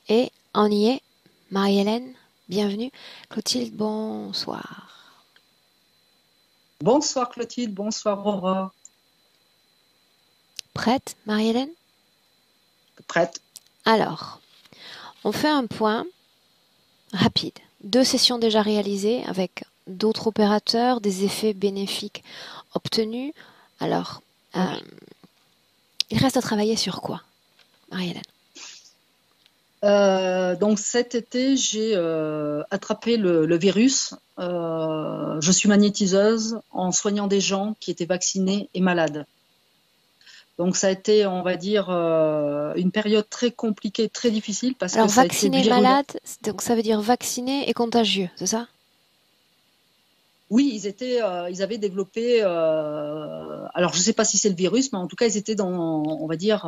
Et on y est. Marie-Hélène, bienvenue. Clotilde, bonsoir. Bonsoir Clotilde, bonsoir Aurore. Prête, Marie-Hélène? Prête? Alors, on fait un point rapide. 2 sessions déjà réalisées avec d'autres opérateurs, des effets bénéfiques obtenus. Alors, Oui. il reste à travailler sur quoi, Marie-Hélène? Donc cet été, j'ai attrapé le virus. Je suis magnétiseuse en soignant des gens qui étaient vaccinés et malades. Donc ça a été, on va dire, une période très compliquée, très difficile parce que Alors, ça a été vacciné, virulent. malade, donc ça veut dire vacciné et contagieux, c'est ça? Oui, ils avaient développé. Alors je ne sais pas si c'est le virus, mais en tout cas ils étaient dans, on va dire,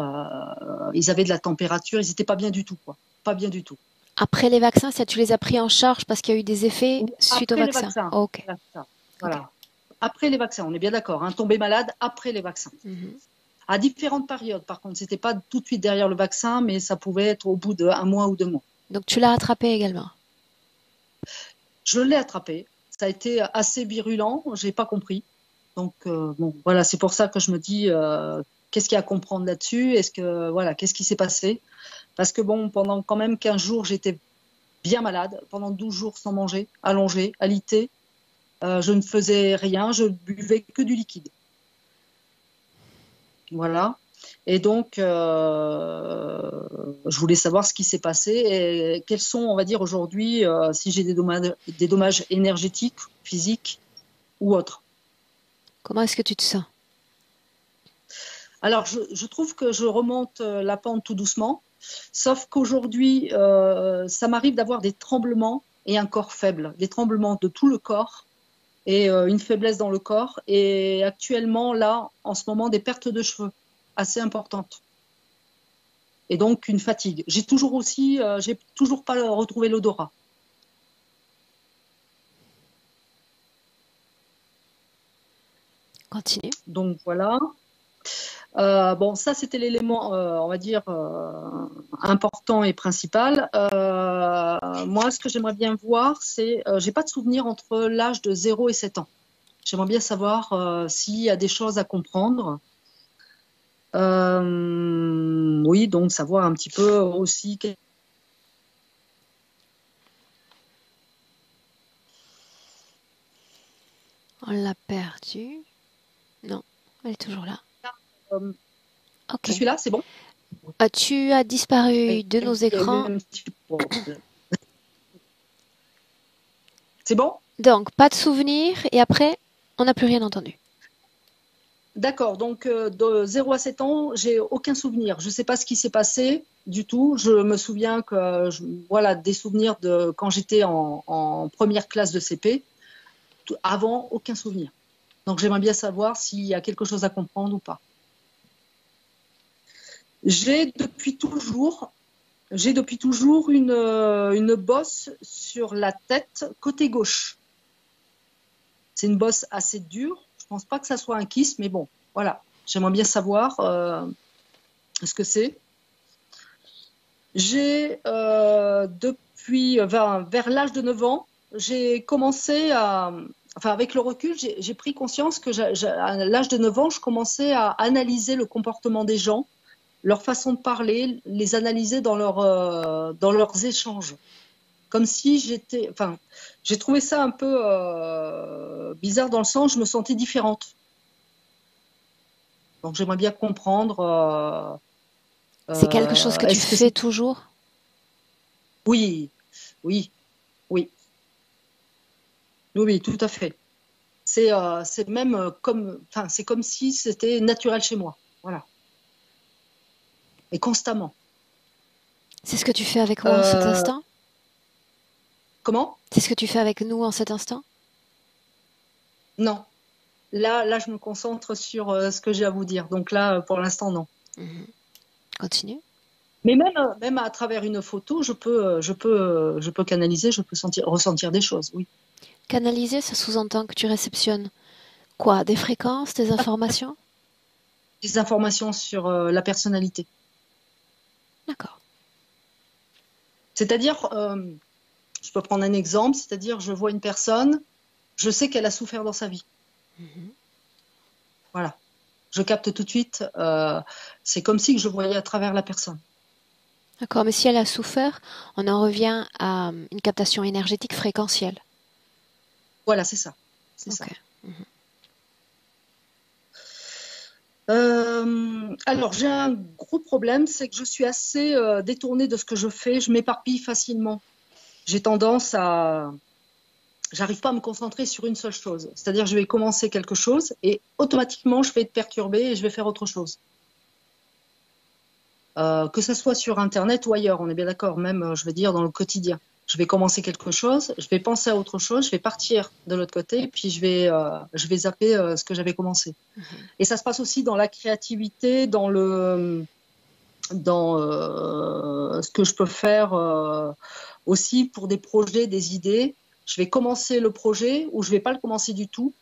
ils avaient de la température, ils n'étaient pas bien du tout, quoi. Pas bien du tout. Après les vaccins, ça, tu les as pris en charge parce qu'il y a eu des effets Ou suite au après les vaccin. vaccins. Ok, Voilà, c'est ça. ok. Voilà. Après les vaccins, on est bien d'accord, hein, tomber malade après les vaccins. Mhm. À différentes périodes, par contre, c'était pas tout de suite derrière le vaccin, mais ça pouvait être au bout d'un mois ou 2 mois. Donc tu l'as attrapé également. Je l'ai attrapé. Ça a été assez virulent, j'ai pas compris. Donc bon, voilà, c'est pour ça que je me dis qu'est-ce qu'il y a à comprendre là-dessus? Est-ce que voilà, qu'est-ce qui s'est passé? Parce que bon, pendant quand même 15 jours, j'étais bien malade, pendant 12 jours sans manger, allongée, alitée. Je ne faisais rien, je buvais que du liquide. Voilà. Et donc, je voulais savoir ce qui s'est passé et quels sont, on va dire, aujourd'hui, si j'ai des dommages énergétiques, physiques ou autres. Comment est-ce que tu te sens? Alors, je trouve que je remonte la pente tout doucement, sauf qu'aujourd'hui, ça m'arrive d'avoir des tremblements et un corps faible, des tremblements de tout le corps et une faiblesse dans le corps. Et actuellement, là, en ce moment, des pertes de cheveux assez importantes. Et donc une fatigue. J'ai toujours pas retrouvé l'odorat. Continue. Donc voilà. Bon, ça c'était l'élément, on va dire, important et principal. Moi, ce que j'aimerais bien voir, c'est, j'ai pas de souvenir entre l'âge de 0 et 7 ans. J'aimerais bien savoir s'il y a des choses à comprendre. Oui, donc savoir un petit peu aussi. On l'a perdue. Non, elle est toujours là. Euh, Ok. je suis là, c'est bon? Tu as disparu Il de nos y a eu écrans. un petit problème. C'est bon? Donc, pas de souvenir. Et après, on n'a plus rien entendu. D'accord, donc de 0 à 7 ans, j'ai aucun souvenir. Je ne sais pas ce qui s'est passé du tout. Je me souviens que, voilà, des souvenirs de quand j'étais en première classe de CP. Avant, aucun souvenir. Donc j'aimerais bien savoir s'il y a quelque chose à comprendre ou pas. J'ai depuis toujours, j'ai depuis toujours une bosse sur la tête côté gauche. C'est une bosse assez dure. Je pense pas que ça soit un kyste, mais bon, voilà. J'aimerais bien savoir ce que c'est. J'ai, depuis vers l'âge de 9 ans, j'ai commencé à, enfin avec le recul, j'ai pris conscience que à l'âge de 9 ans, je commençais à analyser le comportement des gens, leur façon de parler, les analyser dans leurs échanges. Comme si j'étais, enfin, j'ai trouvé ça un peu bizarre dans le sens, je me sentais différente. Donc j'aimerais bien comprendre. C'est quelque chose que tu Est-ce que fais c'est... toujours? Oui, oui, oui, oui, oui, tout à fait. C'est même comme, enfin, c'est comme si c'était naturel chez moi. Voilà. Et constamment. C'est ce que tu fais avec moi en cet Euh, instant? Comment? C'est ce que tu fais avec nous en cet instant? Non. Là, je me concentre sur ce que j'ai à vous dire. Donc là, pour l'instant, non. Mhm. Continue. Mais même à travers une photo, je peux canaliser, je peux ressentir des choses. Oui. Canaliser, ça sous-entend que tu réceptionnes quoi? Des fréquences, des informations? Des informations sur la personnalité. D'accord. C'est-à-dire, je peux prendre un exemple, c'est-à-dire je vois une personne, je sais qu'elle a souffert dans sa vie. Voilà. Je capte tout de suite, c'est comme si je voyais à travers la personne. D'accord, mais si elle a souffert, on en revient à une captation énergétique fréquentielle. Voilà, c'est ça. C'est ça. Ok. Alors, j'ai un gros problème, c'est que je suis assez détournée de ce que je fais. Je m'éparpille facilement. J'ai tendance à... J'arrive pas à me concentrer sur une seule chose. C'est-à-dire, je vais commencer quelque chose et automatiquement, je vais être perturbée et je vais faire autre chose. Que ce soit sur Internet ou ailleurs, on est bien d'accord, même, je veux dire, dans le quotidien. Je vais commencer quelque chose, je vais penser à autre chose, je vais partir de l'autre côté, puis je vais zapper ce que j'avais commencé. Et ça se passe aussi dans la créativité, dans ce que je peux faire aussi pour des projets, des idées. Je vais commencer le projet ou je vais pas le commencer du tout.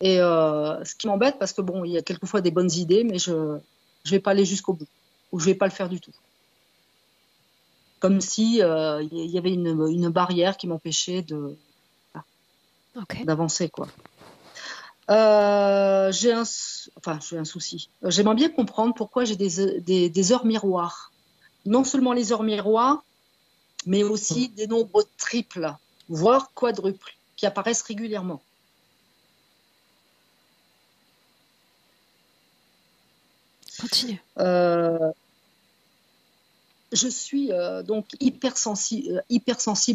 Et ce qui m'embête, parce que bon, il y a quelquefois des bonnes idées, mais je vais pas aller jusqu'au bout ou je vais pas le faire du tout. Comme si il y avait une barrière qui m'empêchait d'avancer, quoi. J'ai un souci. J'aimerais bien comprendre pourquoi j'ai des heures miroirs. Non seulement les heures miroirs, mais aussi des nombres triples, voire quadruples, qui apparaissent régulièrement. Continue. Je suis donc hypersensible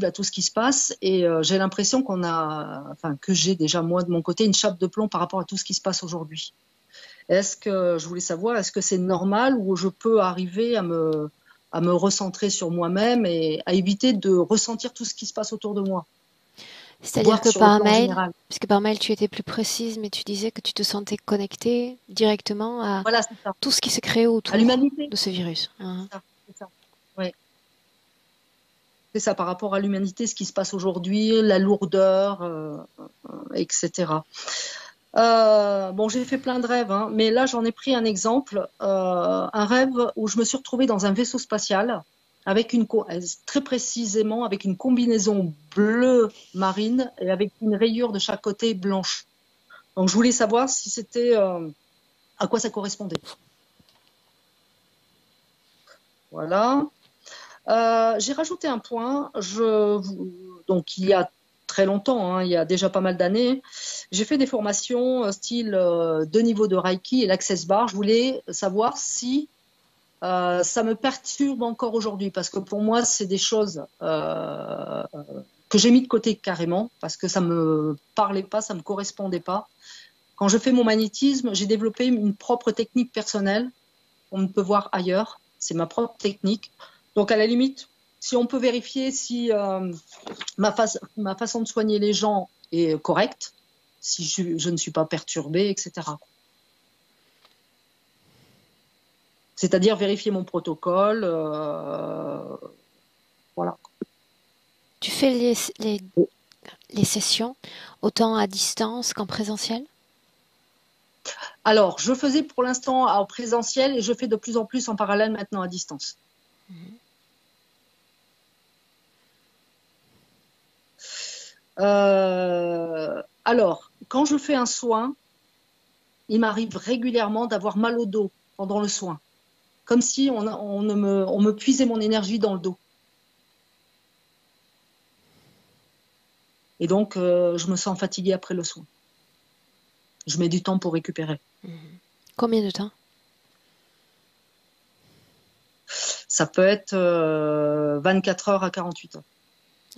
à tout ce qui se passe et j'ai l'impression que j'ai déjà moi de mon côté une chape de plomb par rapport à tout ce qui se passe aujourd'hui. Je voulais savoir, est-ce que c'est normal ou je peux arriver à me recentrer sur moi-même et à éviter de ressentir tout ce qui se passe autour de moi? C'est-à-dire que par mail, puisque par mail tu étais plus précise, mais tu disais que tu te sentais connectée directement à tout ce qui s'est créé autour de ce virus. C'est ça. Ouais. C'est ça, par rapport à l'humanité, ce qui se passe aujourd'hui, la lourdeur, etc. Bon, j'ai fait plein de rêves, hein, mais là, j'en ai pris un exemple, un rêve où je me suis retrouvée dans un vaisseau spatial, avec très précisément avec une combinaison bleu marine et avec une rayure de chaque côté blanche. Donc, je voulais savoir si c'était à quoi ça correspondait. Voilà. J'ai rajouté un point. Donc, il y a très longtemps, hein, il y a déjà pas mal d'années, j'ai fait des formations style de niveau de Reiki et l'Access Bar. Je voulais savoir si ça me perturbe encore aujourd'hui, parce que pour moi, c'est des choses que j'ai mis de côté carrément, parce que ça me parlait pas, ça me correspondait pas. Quand je fais mon magnétisme, j'ai développé une propre technique personnelle qu'on ne peut voir ailleurs. C'est ma propre technique. Donc, à la limite, si on peut vérifier si ma façon de soigner les gens est correcte, si je ne suis pas perturbée, etc. C'est-à-dire vérifier mon protocole. Voilà. Tu fais les sessions autant à distance qu'en présentiel? Alors, je faisais pour l'instant en présentiel et je fais de plus en plus en parallèle maintenant à distance. Alors, quand je fais un soin, il m'arrive régulièrement d'avoir mal au dos pendant le soin, comme si on me puisait mon énergie dans le dos. Et donc, je me sens fatiguée après le soin. Je mets du temps pour récupérer. Combien de temps? Ça peut être 24 heures à 48 heures.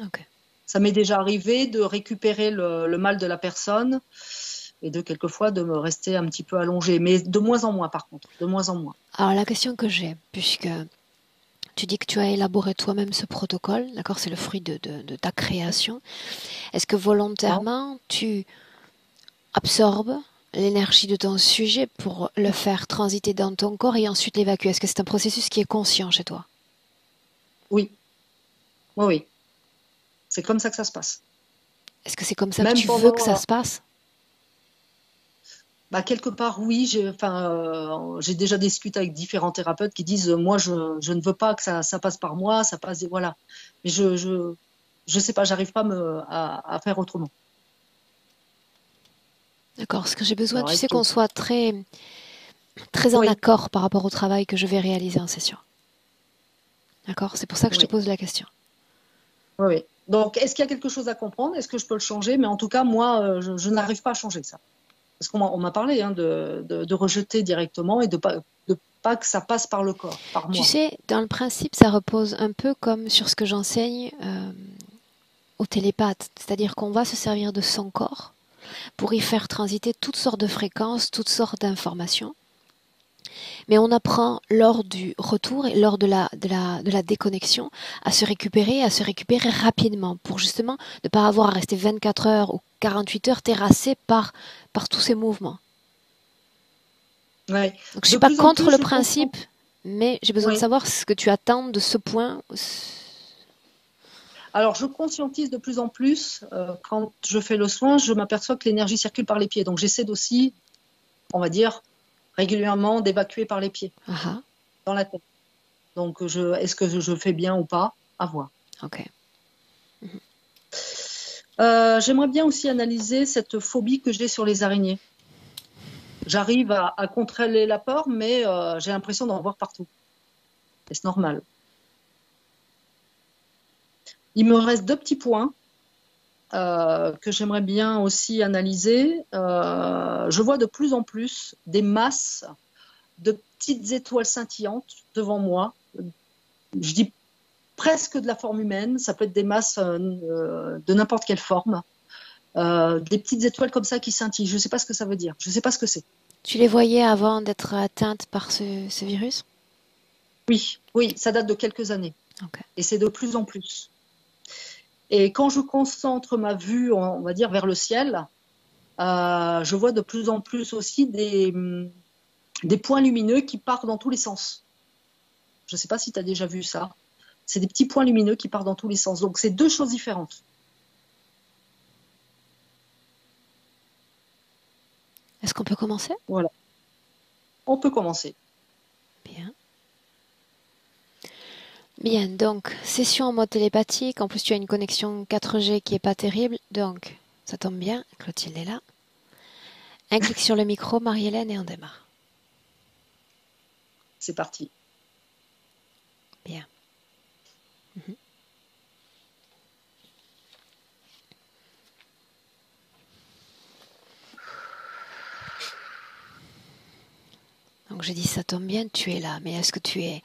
Okay. Ça m'est déjà arrivé de récupérer le mal de la personne et quelquefois de me rester un petit peu allongée, mais de moins en moins par contre, de moins en moins. Alors la question que j'ai, puisque tu dis que tu as élaboré toi-même ce protocole, d'accord, c'est le fruit de ta création, est-ce que volontairement tu absorbes l'énergie de ton sujet pour le faire transiter dans ton corps et ensuite l'évacuer? Est-ce que c'est un processus qui est conscient chez toi? Oui. Oui. C'est comme ça que ça se passe. Est-ce que c'est comme ça que tu veux que ça se passe? Bah, quelque part, oui. J'ai déjà discuté avec différents thérapeutes qui disent, moi, je ne veux pas que ça passe par moi, ça passe, voilà. Mais je sais pas, j'arrive pas à faire autrement. D'accord. Ce que j'ai besoin, Alors, tu est-ce sais que, qu'on soit très, très en oui, accord par rapport au travail que je vais réaliser en session. D'accord? C'est pour ça que je te oui, pose la question. oui, oui. Donc, est-ce qu'il y a quelque chose à comprendre? Est-ce que je peux le changer? Mais en tout cas, moi, je n'arrive pas à changer ça. Parce on m'a parlé hein, de rejeter directement et de pas que ça passe par le corps, par Tu moi. sais, dans le principe, ça repose un peu comme sur ce que j'enseigne aux télépathes. C'est-à-dire qu'on va se servir de son corps pour y faire transiter toutes sortes de fréquences, toutes sortes d'informations. Mais on apprend lors du retour et lors de la déconnexion à se récupérer rapidement pour justement ne pas avoir à rester 24 heures ou 48 heures terrassé par tous ces mouvements. Ouais. Donc je suis De pas plus en contre plus, le je comprends. principe, mais j'ai besoin de Oui. savoir ce que tu attends de ce point. Alors, je conscientise de plus en plus. Quand je fais le soin, je m'aperçois que l'énergie circule par les pieds. Donc, j'essaie aussi, on va dire, régulièrement d'évacuer par les pieds, Ah ah, dans la tête. Donc, est-ce que je fais bien ou pas? À voir. ok. J'aimerais bien aussi analyser cette phobie que j'ai sur les araignées. J'arrive à contrôler la peur, mais j'ai l'impression d'en voir partout. Et c'est normal. Il me reste 2 petits points que j'aimerais bien aussi analyser. Je vois de plus en plus des masses de petites étoiles scintillantes devant moi. Je dis presque de la forme humaine. Ça peut être des masses de n'importe quelle forme. Des petites étoiles comme ça qui scintillent. Je ne sais pas ce que ça veut dire. Je ne sais pas ce que c'est. Tu les voyais avant d'être atteinte par ce virus? Oui, oui, ça date de quelques années. Ok. Et c'est de plus en plus. Et quand je concentre ma vue, on va dire, vers le ciel, je vois de plus en plus aussi des points lumineux qui partent dans tous les sens. Je ne sais pas si tu as déjà vu ça. C'est des petits points lumineux qui partent dans tous les sens. Donc, c'est 2 choses différentes. Est-ce qu'on peut commencer? Voilà. On peut commencer. Bien. Bien, donc, session en mode télépathique. En plus, tu as une connexion 4G qui est pas terrible. Donc, ça tombe bien. Clotilde est là. Un clic sur le micro, Marie-Hélène, et on démarre. C'est parti. Bien. Donc, je dis ça tombe bien, tu es là. Mais est-ce que tu es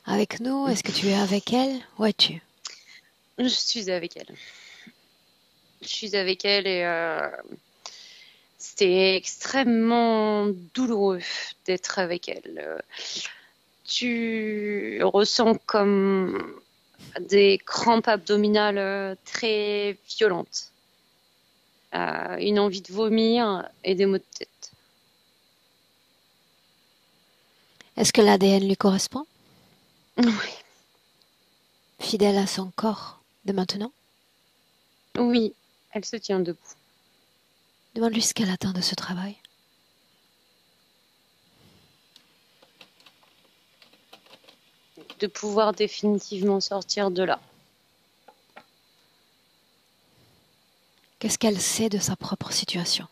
avec nous? Est-ce que tu es avec elle? Où es-tu? Je suis avec elle. Je suis avec elle et c'était extrêmement douloureux d'être avec elle. Tu ressens comme des crampes abdominales très violentes, une envie de vomir et des maux de tête. Est-ce que l'ADN lui correspond? Oui, Fidèle à son corps de maintenant? oui, elle se tient debout. Demande-lui ce qu'elle attend de ce travail. De pouvoir définitivement sortir de là. Qu'est-ce qu'elle sait de sa propre situation?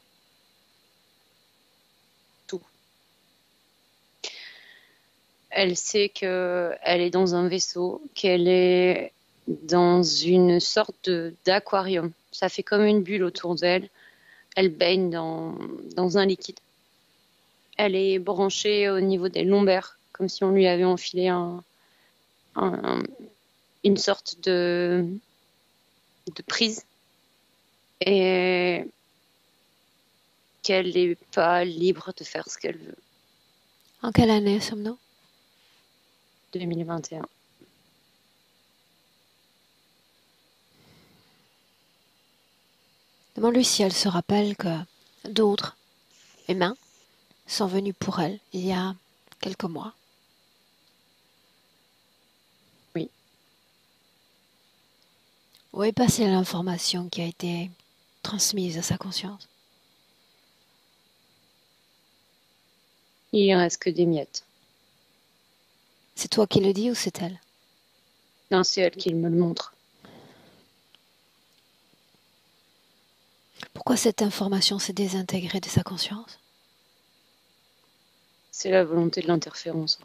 Tout. Elle sait qu'elle est dans un vaisseau, qu'elle est dans une sorte d'aquarium. Ça fait comme une bulle autour d'elle. Elle baigne dans un liquide. Elle est branchée au niveau des lombaires, comme si on lui avait enfilé un- une sorte de prise. Et qu'elle n'est pas libre de faire ce qu'elle veut. En quelle année sommes-nous? 2021. Demande-lui si elle se rappelle que d'autres humains sont venus pour elle il y a quelques mois. Oui. Où est passée l'information qui a été transmise à sa conscience? Il reste que des miettes. C'est toi qui le dis ou c'est elle? Non, c'est elle qui me le montre. Pourquoi cette information s'est désintégrée de sa conscience? C'est la volonté de l'interférence.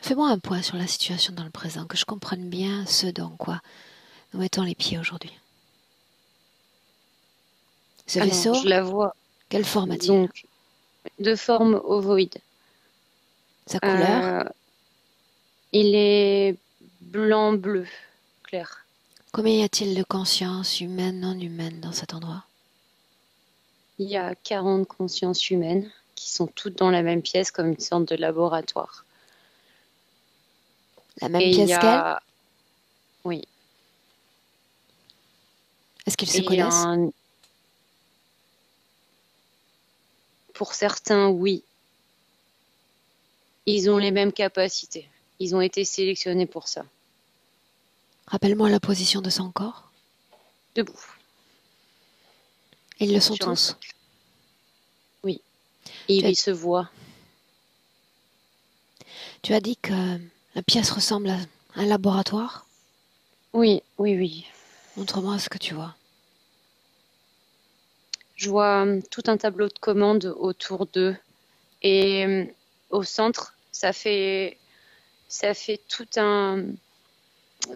Fais-moi un point sur la situation dans le présent, que je comprenne bien ce dans quoi nous mettons les pieds aujourd'hui. Ce Alors, vaisseau, je la vois. quelle forme a-t-il? Donc, de forme ovoïde. Sa couleur? Il est blanc-bleu, clair. Combien y a-t-il de consciences humaines, non humaines dans cet endroit? Il y a 40 consciences humaines qui sont toutes dans la même pièce comme une sorte de laboratoire. La même Et il y pièce qu'elle? a... Oui. Est-ce qu'ils Et se il y a connaissent? Pour certains, oui. Ils ont les mêmes capacités. Ils ont été sélectionnés pour ça. Rappelle-moi la position de son corps. Debout, Ils le sont sur un tous? socle. Oui. Et Tu as- ils se voient. Tu as dit que la pièce ressemble à un laboratoire? Oui, oui, oui. Montre-moi ce que tu vois. Je vois tout un tableau de commandes autour d'eux. Et au centre, ça fait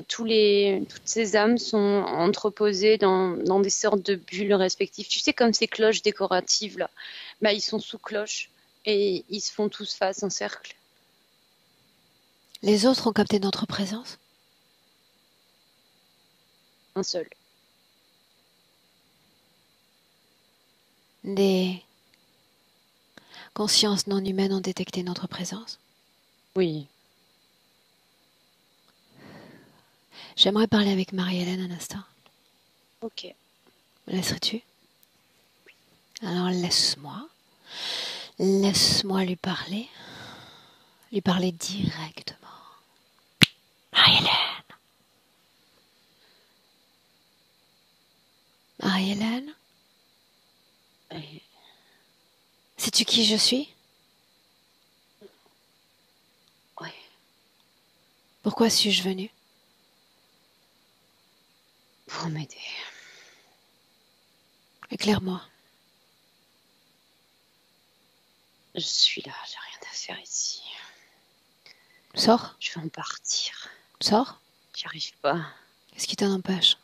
toutes ces âmes sont entreposées dans des sortes de bulles respectives. Tu sais, comme ces cloches décoratives là. Bah, ils sont sous cloche et ils se font tous face en cercle. Les autres ont capté notre présence? Un seul. Des consciences non humaines ont détecté notre présence? Oui. J'aimerais parler avec Marie-Hélène un instant. Ok. Me laisserais-tu? Alors laisse-moi. Laisse-moi lui parler. Lui parler directement. Marie-Hélène. Marie-Hélène, Et- sais-tu qui je suis? ouais. Pourquoi suis-je venue? Pour m'aider. Éclaire-moi. Je suis là, j'ai rien à faire ici. Sors. Je vais en partir. Sors. J'y arrive pas. Qu'est-ce qui t'en empêche?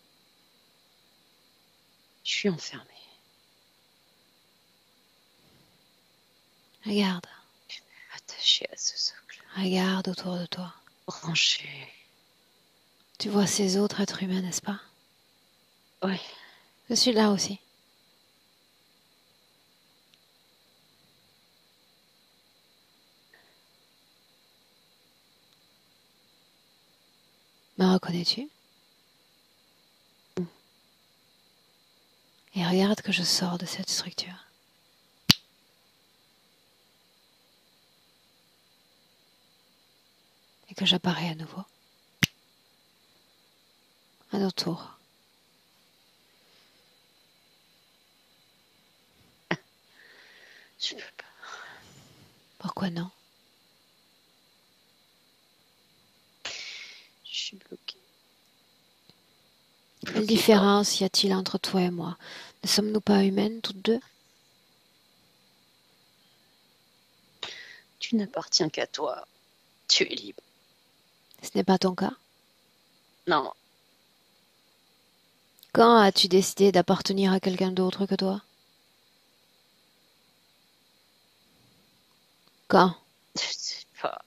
Je suis enfermée. Regarde. Attachée à ce socle. Regarde autour de toi. Branchée. Tu vois ces autres êtres humains, n'est-ce pas? Ouais. Je suis là aussi. Me reconnais-tu? Et regarde que je sors de cette structure. Et que j'apparais à nouveau. À notre tour. Je peux pas. Pourquoi non? Je suis bloquée. Quelle Bloquée différence y a-t-il entre toi et moi? Ne sommes-nous pas humaines toutes deux? Tu n'appartiens qu'à toi. Tu es libre. Ce n'est pas ton cas? Non. Quand as-tu décidé d'appartenir à quelqu'un d'autre que toi? Quand? Je sais pas.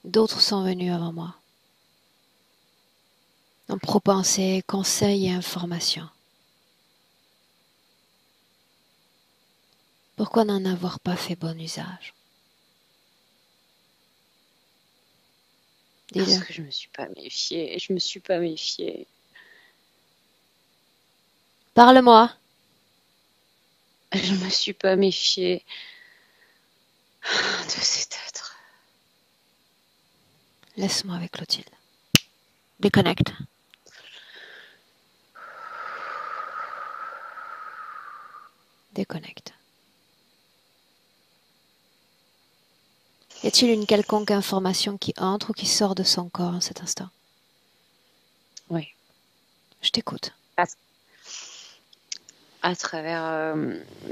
D'autres sont venus avant moi. Ont propensé conseils et informations. Pourquoi n'en avoir pas fait bon usage? Parce Dis-le. que je me suis pas méfiée. Je me suis pas méfiée. Parle-moi. Je me suis pas méfiée de cet être. Laisse-moi avec Clotilde. Déconnecte. Déconnecte. Y a-t-il une quelconque information qui entre ou qui sort de son corps en cet instant? Oui. Je t'écoute. À travers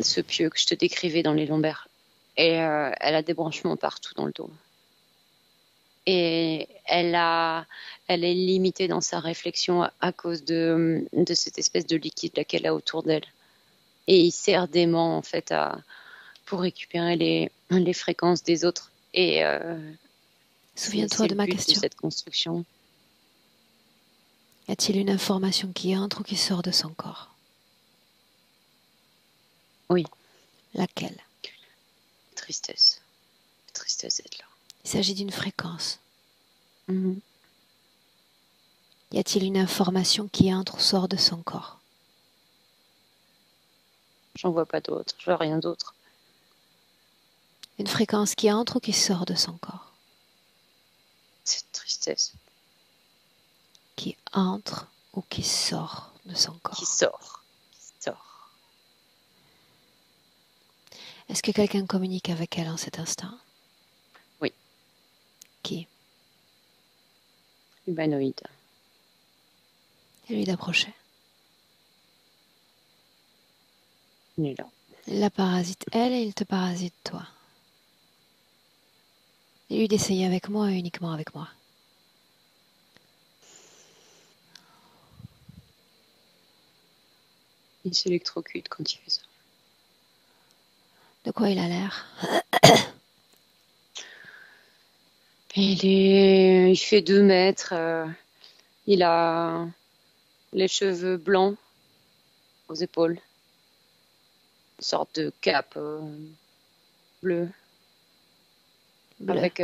ce pieu que je te décrivais dans les lombaires. Et elle a des branchements partout dans le dos. Et elle est limitée dans sa réflexion à cause de cette espèce de liquide là qu'elle a autour d'elle. Et il sert d'aimant en fait pour récupérer les fréquences des autres. Et Souviens-toi de ma question. De cette construction. Y a-t-il une information qui entre ou qui sort de son corps? Oui. Laquelle? Tristesse. Tristesse d'être là. Il s'agit d'une fréquence. Mm-hmm. Y a-t-il une information qui entre ou sort de son corps? J'en vois pas d'autre. Je vois rien d'autre. Une fréquence qui entre ou qui sort de son corps? Cette tristesse. Qui entre ou qui sort de son corps? Qui sort. Est-ce que quelqu'un communique avec elle en cet instant? Oui. Qui? Humanoïde. Et lui d'approcher. Il est là. Il la parasite elle et il te parasite toi. Et lui d'essayer avec moi et uniquement avec moi. Il s'électrocute quand il fait ça. De quoi il a l'air? Il fait 2 mètres. Il a les cheveux blancs aux épaules. Une sorte de cape bleue. Bleu. Avec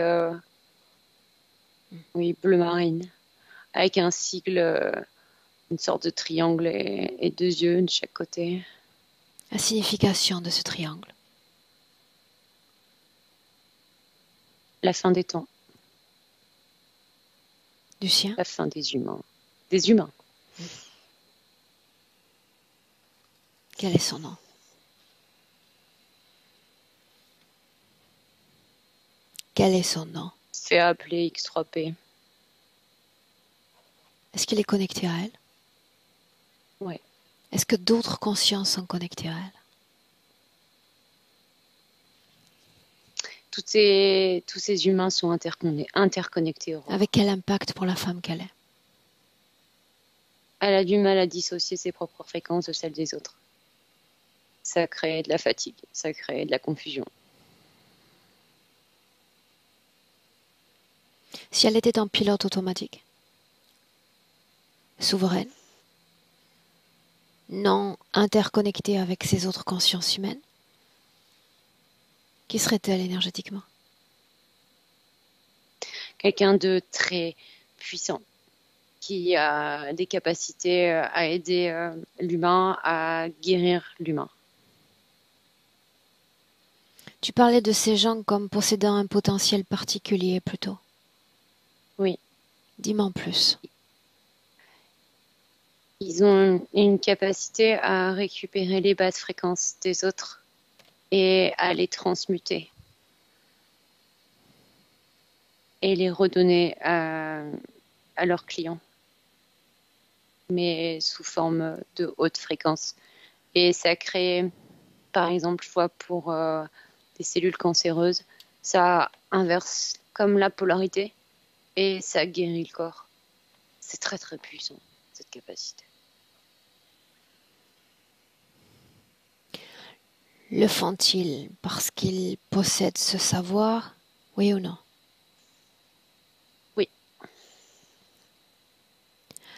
oui, bleu marine. Avec un sigle, une sorte de triangle et 2 yeux de chaque côté. La signification de ce triangle. La fin des temps. Du sien? La fin des humains. Des humains. Quel est son nom? Quel est son nom? Se fait appeler X3P. Est-ce qu'il est connecté à elle? Oui. Est-ce que d'autres consciences sont connectées à elle? Tous ces humains sont interconnectés. Avec quel impact pour la femme qu'elle est? Elle a du mal à dissocier ses propres fréquences de celles des autres. Ça crée de la fatigue, ça crée de la confusion. Si elle était en pilote automatique, souveraine, non interconnectée avec ses autres consciences humaines, qui serait-elle énergétiquement? Quelqu'un de très puissant, qui a des capacités à aider l'humain à guérir l'humain. Tu parlais de ces gens comme possédant un potentiel particulier plutôt. Oui. Dis-moi en plus. Ils ont une capacité à récupérer les basses fréquences des autres et à les transmuter et les redonner à leurs clients, mais sous forme de haute fréquence. Et ça crée, par exemple, je vois pour des cellules cancéreuses, ça inverse comme la polarité et ça guérit le corps. C'est très très puissant, cette capacité. Le font-ils parce qu'ils possèdent ce savoir, oui ou non? Oui.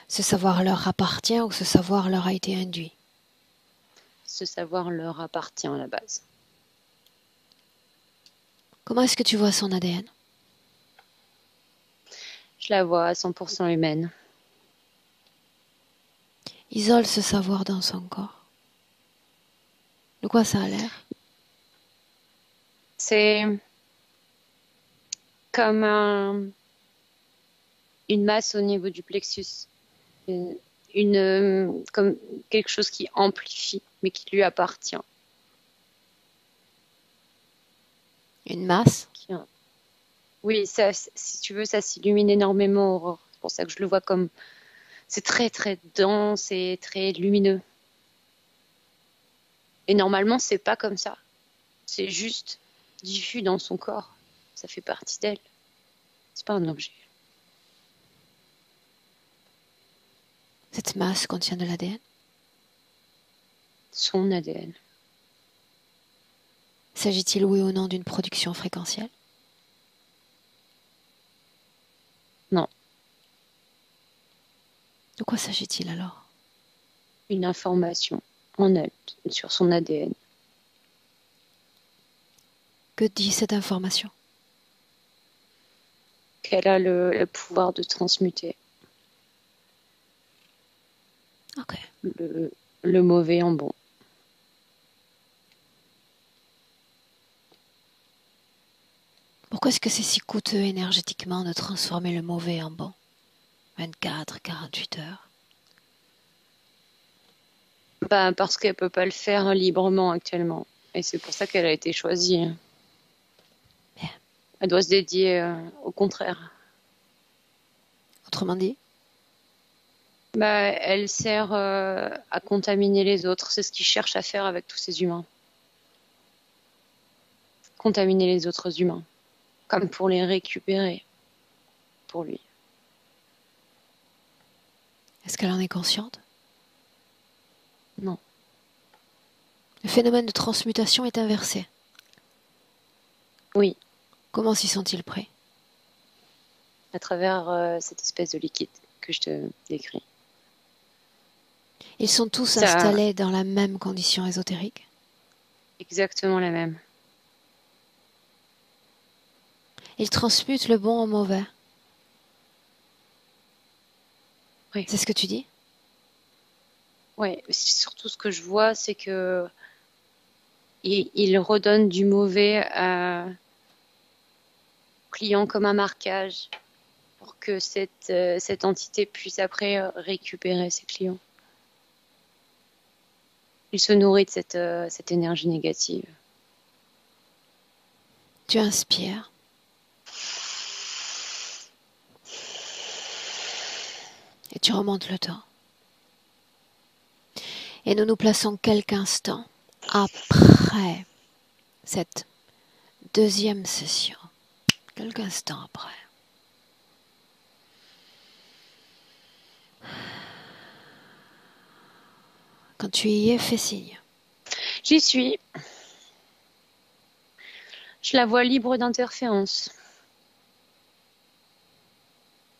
Ce savoir leur appartient ou ce savoir leur a été induit? Ce savoir leur appartient à la base. Comment est-ce que tu vois son ADN? Je la vois à 100% humaine. Isole ce savoir dans son corps. De quoi ça a l'air? C'est comme une masse au niveau du plexus. Comme quelque chose qui amplifie, mais qui lui appartient. Une masse? Oui, ça, si tu veux, ça s'illumine énormément, Aurore. C'est pour ça que je le vois comme... C'est très, très dense et très lumineux. Et normalement, c'est pas comme ça. C'est juste diffus dans son corps. Ça fait partie d'elle. C'est pas un objet. Cette masse contient de l'ADN? Son ADN. S'agit-il oui ou non d'une production fréquentielle? Non. De quoi s'agit-il alors? Une information en elle, sur son ADN. Que dit cette information? Qu'elle a le pouvoir de transmuter Ok. le mauvais en bon. Pourquoi est-ce que c'est si coûteux énergétiquement de transformer le mauvais en bon? 24, 48 heures. Bah, parce qu'elle peut pas le faire librement actuellement. Et c'est pour ça qu'elle a été choisie. Bien. Elle doit se dédier au contraire. Autrement dit? Bah, elle sert à contaminer les autres. C'est ce qu'ils cherchent à faire avec tous ces humains. Contaminer les autres humains. Comme pour les récupérer. Pour lui. Est-ce qu'elle en est consciente? Non. Le phénomène de transmutation est inversé. Oui. Comment s'y sont-ils pris? À travers cette espèce de liquide que je te décris. Ils sont tous Ça... installés dans la même condition ésotérique? Exactement la même. Ils transmutent le bon en mauvais? Oui. C'est ce que tu dis? Oui, surtout ce que je vois, c'est que il redonne du mauvais à client comme un marquage pour que cette entité puisse après récupérer ses clients. Il se nourrit de cette énergie négative. Tu inspires. Et tu remontes le temps. Et nous nous plaçons quelques instants après cette deuxième session. Quelques instants après. Quand tu y es, fais signe. J'y suis. Je la vois libre d'interférence.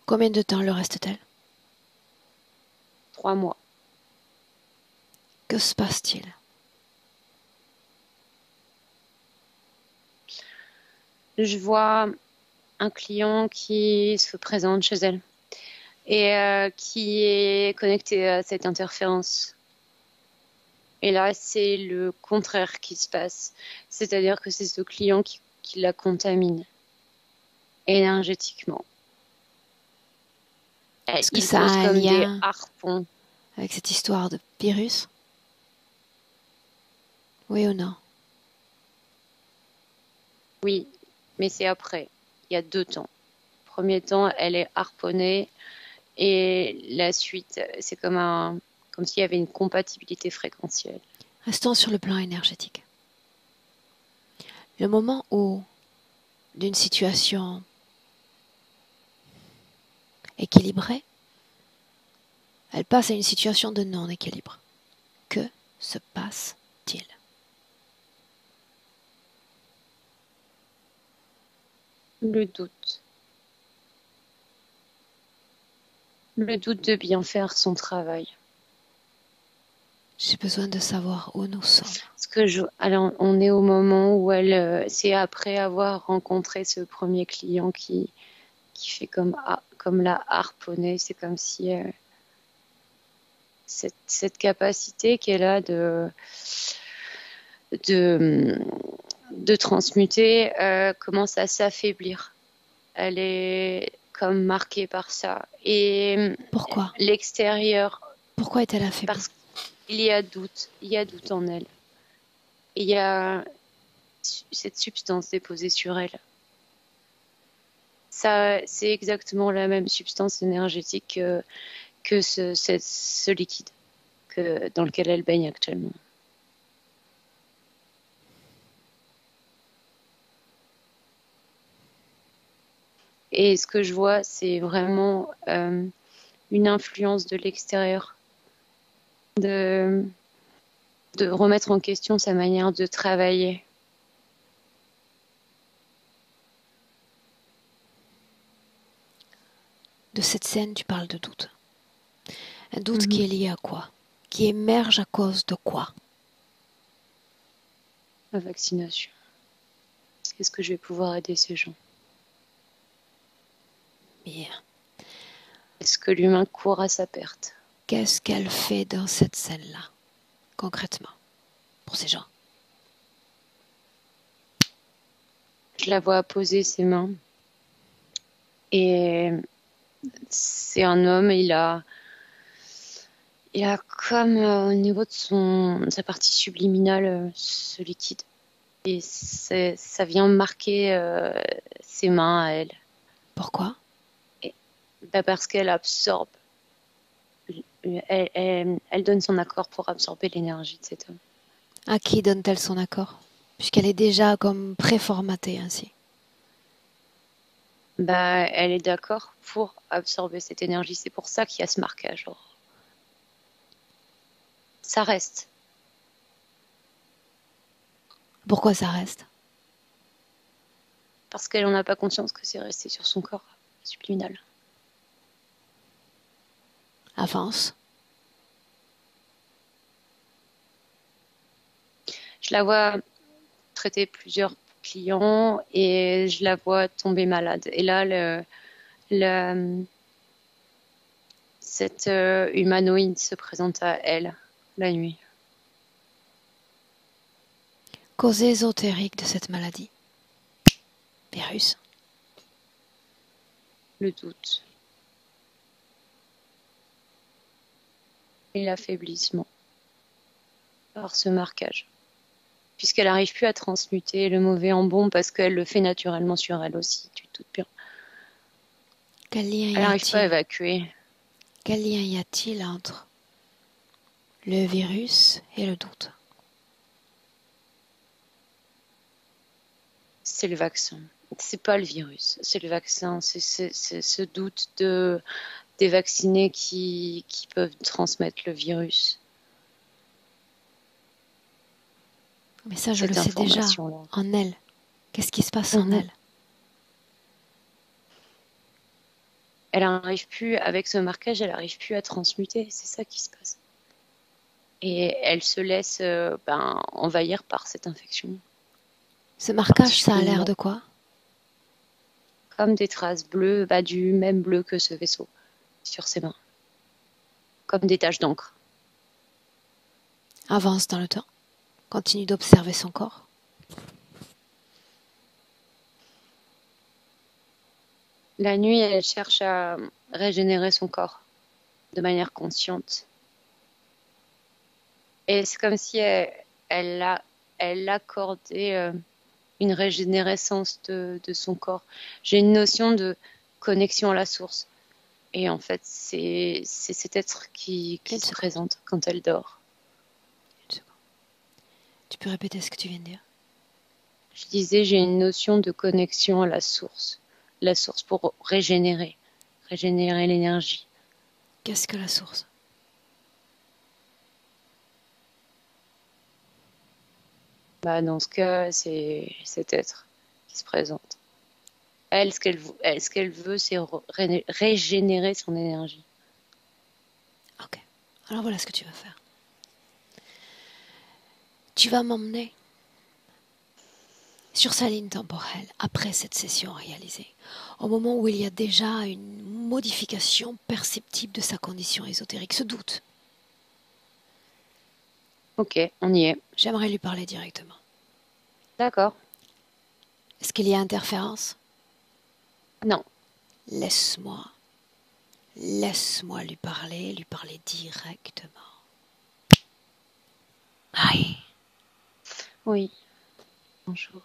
Combien de temps le reste-t-elle? 3 mois. Que se passe-t-il? Je vois un client qui se présente chez elle et qui est connecté à cette interférence. Et là, c'est le contraire qui se passe. C'est-à-dire que c'est ce client qui la contamine énergétiquement. Est-ce que Il ça pose a un comme des lien harpons. avec cette histoire de virus? Oui ou non? Oui, mais c'est après. Il y a 2 temps. Premier temps, elle est harponnée et la suite, c'est comme s'il y avait une compatibilité fréquentielle. Restons sur le plan énergétique. Le moment où, d'une situation équilibrée, elle passe à une situation de non-équilibre. Que se passe-t-il? Le doute. Le doute de bien faire son travail. J'ai besoin de savoir où nous sommes. Alors, on est au moment où c'est après avoir rencontré ce premier client qui fait comme la harponnée. C'est comme si cette capacité qu'elle a de transmuter commence à s'affaiblir. Elle est comme marquée par ça. Et Pourquoi? l'extérieur, Pourquoi est-elle affaiblie? parce qu'il y a doute en elle. Il y a cette substance déposée sur elle. Ça, c'est exactement la même substance énergétique que ce liquide dans lequel elle baigne actuellement. Et ce que je vois, c'est vraiment une influence de l'extérieur, de remettre en question sa manière de travailler. De cette scène, tu parles de doute. Un doute qui est lié à quoi? Qui émerge à cause de quoi? La vaccination. Est-ce que je vais pouvoir aider ces gens? Bien. Est-ce que l'humain court à sa perte? Qu'est-ce qu'elle fait dans cette scène-là, concrètement, pour ces gens? Je la vois poser ses mains. Et c'est un homme, il a comme au niveau de sa partie subliminale ce liquide. Et ça vient marquer ses mains à elle. Pourquoi? Parce qu'elle absorbe. Elle donne son accord pour absorber l'énergie de cet homme. À qui donne-t-elle son accord? Puisqu'elle est déjà comme préformatée ainsi. Elle est d'accord pour absorber cette énergie. C'est pour ça qu'il y a ce marquage. Ça reste. Pourquoi ça reste? Parce qu'elle n'en a pas conscience que c'est resté sur son corps subliminal. Avance. Je la vois traiter plusieurs clients et je la vois tomber malade. Et là, cette humanoïde se présente à elle la nuit. Cause ésotérique de cette maladie. Virus. Le doute. Et l'affaiblissement par ce marquage. Puisqu'elle n'arrive plus à transmuter le mauvais en bon parce qu'elle le fait naturellement sur elle aussi, tu te doutes bien. Quel lien elle n'arrive pas à évacuer. Quel lien y a-t-il entre le virus et le doute? C'est le vaccin. C'est pas le virus, c'est le vaccin. C'est ce doute des vaccinés qui peuvent transmettre le virus. Mais ça, je le sais déjà en elle. Qu'est-ce qui se passe en elle? Elle n'arrive plus, avec ce marquage, elle n'arrive plus à transmuter. C'est ça qui se passe. Et elle se laisse envahir par cette infection. Ce marquage, ça a l'air de quoi? Comme des traces bleues, du même bleu que ce vaisseau sur ses mains. Comme des taches d'encre. Avance dans le temps. Continue d'observer son corps. La nuit, elle cherche à régénérer son corps de manière consciente. Et c'est comme si elle accordait une régénérescence de son corps. J'ai une notion de connexion à la source. Et en fait, c'est cet être qui se présente quand elle dort. Tu peux répéter ce que tu viens de dire? Je disais, j'ai une notion de connexion à la source. La source pour régénérer l'énergie. Qu'est-ce que la source? Dans ce cas, c'est cet être qui se présente. Elle, ce qu'elle veut, c'est régénérer son énergie. Ok. Alors voilà ce que tu vas faire. Tu vas m'emmener sur sa ligne temporelle après cette session réalisée, au moment où il y a déjà une modification perceptible de sa condition ésotérique, ce doute. Ok, on y est. J'aimerais lui parler directement. D'accord. Est-ce qu'il y a interférence? Non. Laisse-moi lui parler directement. Aïe. Oui. Bonjour.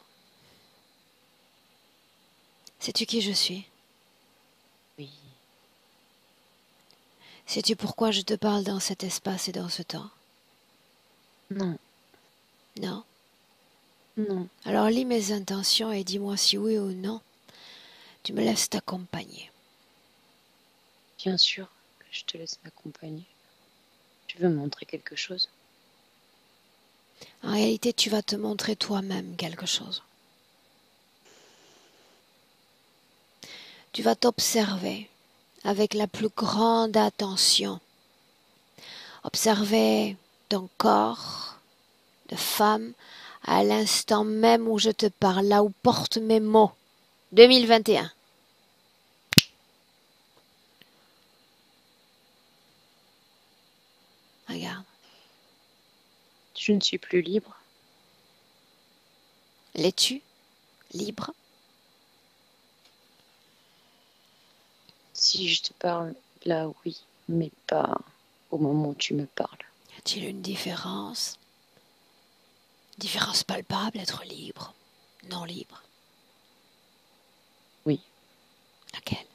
Sais-tu qui je suis? Oui. Sais-tu pourquoi je te parle dans cet espace et dans ce temps? Non. Non. Non. Alors lis mes intentions et dis-moi si oui ou non tu me laisses t'accompagner. Bien sûr que je te laisse m'accompagner. Tu veux me montrer quelque chose? En réalité, tu vas te montrer toi-même quelque chose. Tu vas t'observer avec la plus grande attention. Observer ton corps de femme à l'instant même où je te parle, là où portent mes mots. 2021. Regarde. Je ne suis plus libre. L'es-tu libre? Si je te parle, là, oui, mais pas au moment où tu me parles. Y a-t-il une différence? Différence palpable, être libre, non libre? Oui, Laquelle?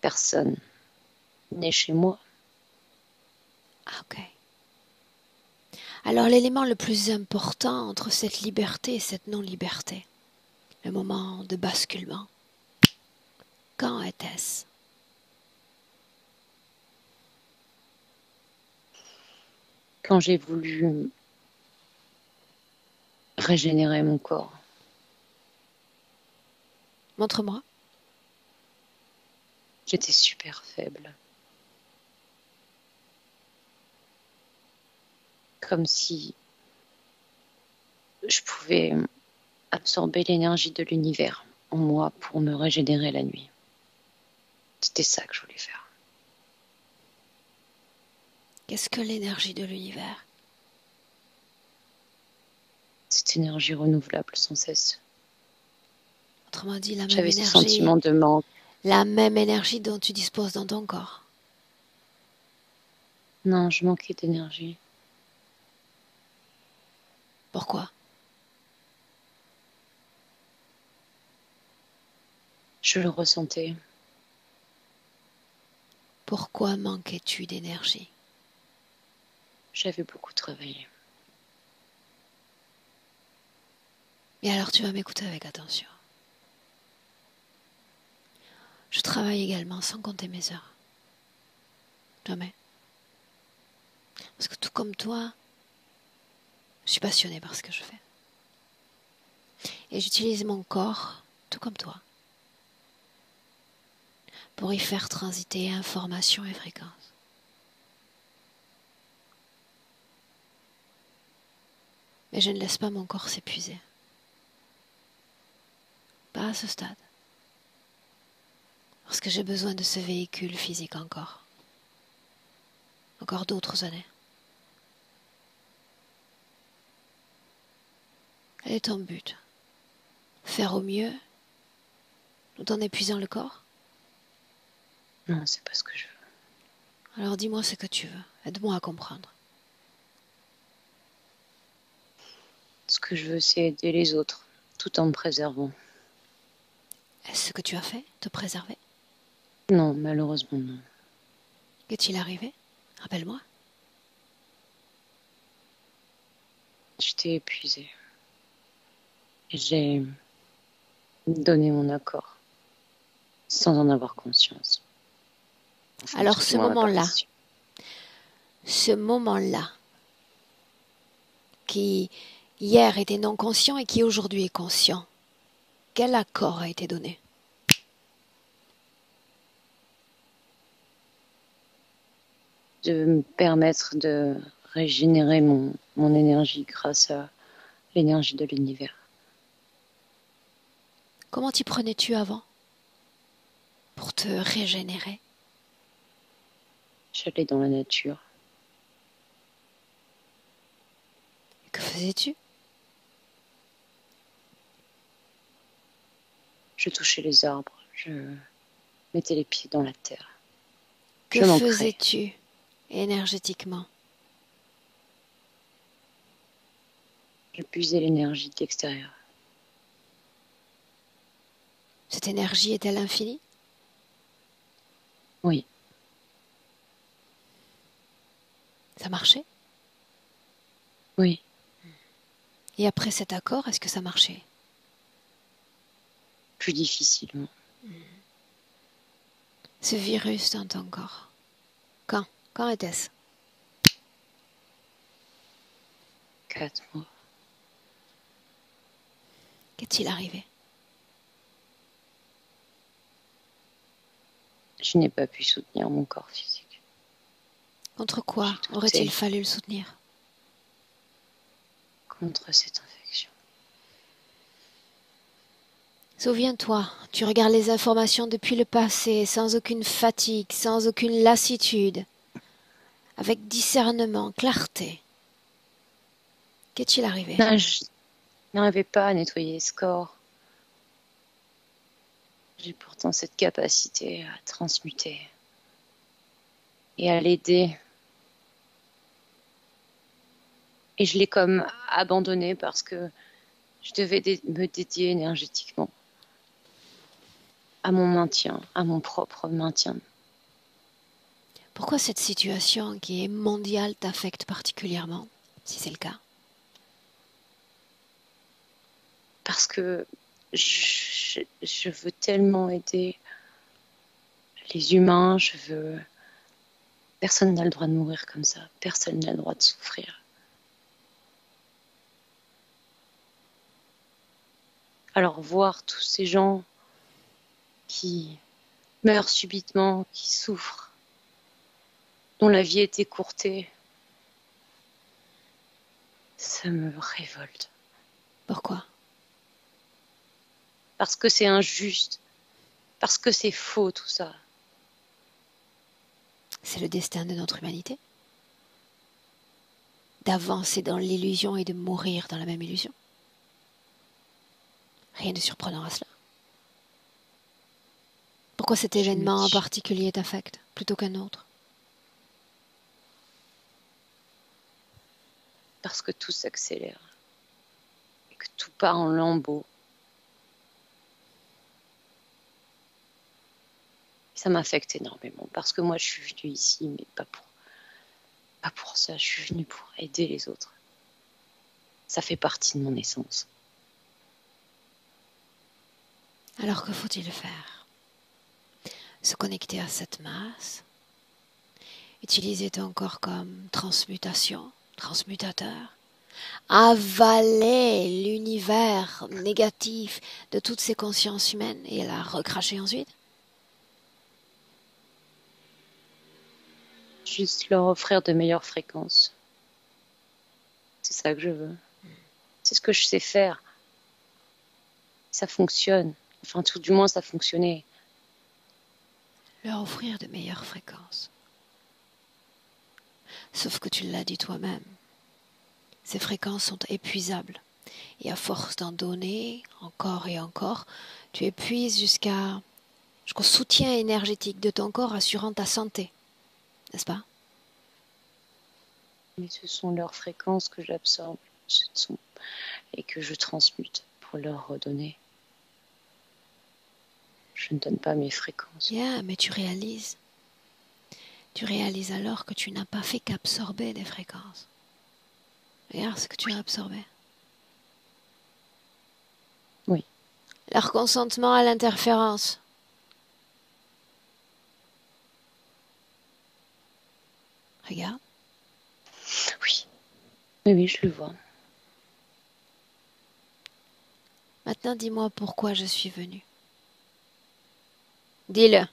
personne n'est chez moi. Ah, ok. Alors l'élément le plus important entre cette liberté et cette non-liberté, le moment de basculement, quand était-ce? Quand j'ai voulu régénérer mon corps, Montre-moi. j'étais super faible. Comme si je pouvais absorber l'énergie de l'univers en moi pour me régénérer la nuit. C'était ça que je voulais faire. Qu'est-ce que l'énergie de l'univers? Cette énergie renouvelable sans cesse. Autrement dit, J'avais ce sentiment de manque. la même énergie dont tu disposes dans ton corps. Non, je manquais d'énergie. Pourquoi? Je le ressentais. Pourquoi manquais-tu d'énergie? J'avais beaucoup travaillé. Et alors tu vas m'écouter avec attention. Je travaille également sans compter mes heures. Jamais. Parce que tout comme toi, je suis passionnée par ce que je fais. Et j'utilise mon corps, tout comme toi, pour y faire transiter information et fréquence. Mais je ne laisse pas mon corps s'épuiser. Pas à ce stade. Parce que j'ai besoin de ce véhicule physique encore. Encore d'autres années. Quel est ton but? Faire au mieux, tout en épuisant le corps? Non, c'est pas ce que je veux. Alors dis-moi ce que tu veux. Aide-moi à comprendre. Ce que je veux, c'est aider les autres, tout en me préservant. Est-ce ce que tu as fait? Te préserver? Non, malheureusement non. Qu'est-il arrivé? Rappelle-moi. J'étais épuisée. Et j'ai donné mon accord, sans en avoir conscience. Enfin, Alors tout du moins ma ce moment-là, qui hier était non conscient et qui aujourd'hui est conscient, quel accord a été donné? De me permettre de régénérer mon énergie grâce à l'énergie de l'univers. Comment t'y prenais-tu avant pour te régénérer? J'allais dans la nature. Que faisais-tu? Je touchais les arbres. Je mettais les pieds dans la terre. Que Je m'ancrais. faisais-tu énergétiquement? Je puisais l'énergie de l'extérieur. Cette énergie est-elle infinie? Oui. Ça marchait? Oui. Et après cet accord, est-ce que ça marchait? Plus difficilement. Ce virus dans ton corps. Quand était-ce? 4 mois. Qu'est-il arrivé? Je n'ai pas pu soutenir mon corps physique. Contre quoi J'ai douté. aurait-il fallu le soutenir? Contre cette infection. Souviens-toi, tu regardes les informations depuis le passé, sans aucune fatigue, sans aucune lassitude, avec discernement, clarté. Qu'est-il arrivé? Non, je n'arrivais pas à nettoyer ce corps. J'ai pourtant cette capacité à transmuter et à l'aider. Et je l'ai comme abandonné parce que je devais me dédier énergétiquement à mon maintien, à mon propre maintien. Pourquoi cette situation qui est mondiale t'affecte particulièrement, si c'est le cas? Parce que je veux tellement aider les humains, Personne n'a le droit de mourir comme ça. Personne n'a le droit de souffrir. Alors voir tous ces gens qui meurent subitement, qui souffrent, dont la vie est écourtée, ça me révolte. Pourquoi? Parce que c'est injuste, parce que c'est faux tout ça. C'est le destin de notre humanité? D'avancer dans l'illusion et de mourir dans la même illusion? Rien de surprenant à cela. Pourquoi cet événement en particulier t'affecte plutôt qu'un autre? Parce que tout s'accélère et que tout part en lambeaux. Ça m'affecte énormément parce que moi je suis venue ici, mais pas pour ça. Je suis venue pour aider les autres. Ça fait partie de mon essence. Alors que faut-il faire? Se connecter à cette masse, utiliser ton corps comme transmutation, transmutateur, avaler l'univers négatif de toutes ces consciences humaines et la recracher ensuite? Juste leur offrir de meilleures fréquences. C'est ça que je veux. C'est ce que je sais faire. Ça fonctionne. Enfin, tout du moins, ça fonctionnait. Leur offrir de meilleures fréquences. Sauf que tu l'as dit toi-même, ces fréquences sont épuisables. Et à force d'en donner, encore et encore, tu épuises jusqu'au soutien énergétique de ton corps assurant ta santé. N'est-ce pas? Mais ce sont leurs fréquences que j'absorbe et que je transmute pour leur redonner. Je ne donne pas mes fréquences. Yeah, mais tu réalises alors que tu n'as pas fait qu'absorber des fréquences. Regarde ce que tu as absorbé. Oui. Leur consentement à l'interférence. Regarde. Oui. Oui, je le vois. Maintenant, dis-moi pourquoi je suis venue. Dis-le.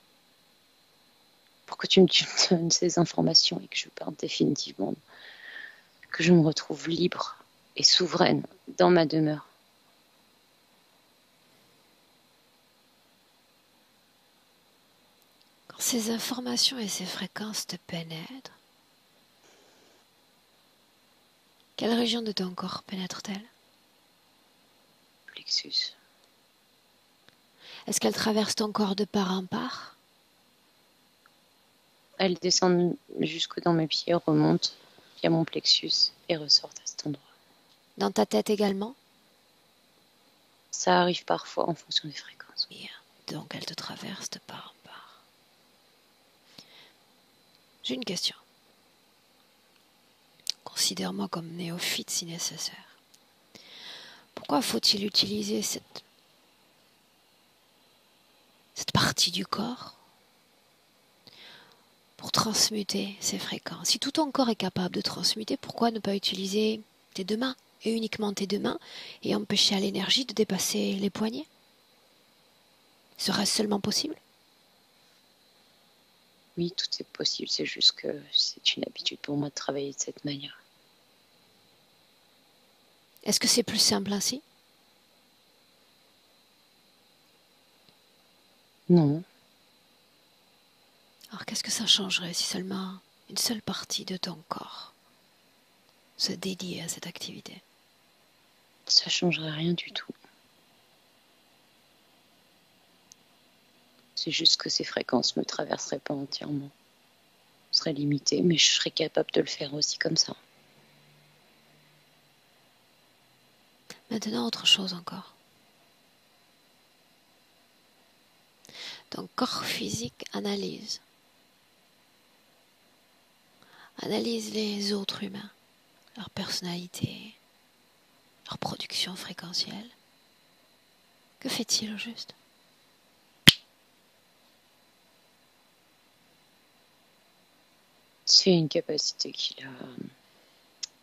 Pour que tu me donnes ces informations et que je parte définitivement. Que je me retrouve libre et souveraine dans ma demeure. Quand ces informations et ces fréquences te pénètrent, quelle région de ton corps pénètre-t-elle? Plexus. Est-ce qu'elle traverse ton corps de part en part? Elles descendent jusque dans mes pieds, remontent via mon plexus et ressortent à cet endroit. Dans ta tête également? Ça arrive parfois en fonction des fréquences. Bien. Donc elle te traverse de part en part. J'ai une question. Considère-moi comme néophyte si nécessaire. Pourquoi faut-il utiliser cette partie du corps pour transmuter ces fréquences? Si tout ton corps est capable de transmuter, pourquoi ne pas utiliser tes deux mains, et uniquement tes deux mains, et empêcher à l'énergie de dépasser les poignets? Serait-ce seulement possible? Oui, tout est possible, c'est juste que c'est une habitude pour moi de travailler de cette manière. Est-ce que c'est plus simple ainsi? Non, Alors qu'est-ce que ça changerait si seulement une seule partie de ton corps se dédiait à cette activité? ça changerait rien du tout. C'est juste que ces fréquences ne me traverseraient pas entièrement. Ce serait limité, mais je serais capable de le faire aussi comme ça. Maintenant, autre chose encore. Ton corps physique analyse. Analyse les autres humains, leur personnalité, leur production fréquentielle. Que fait-il au juste? C'est une capacité qu'il a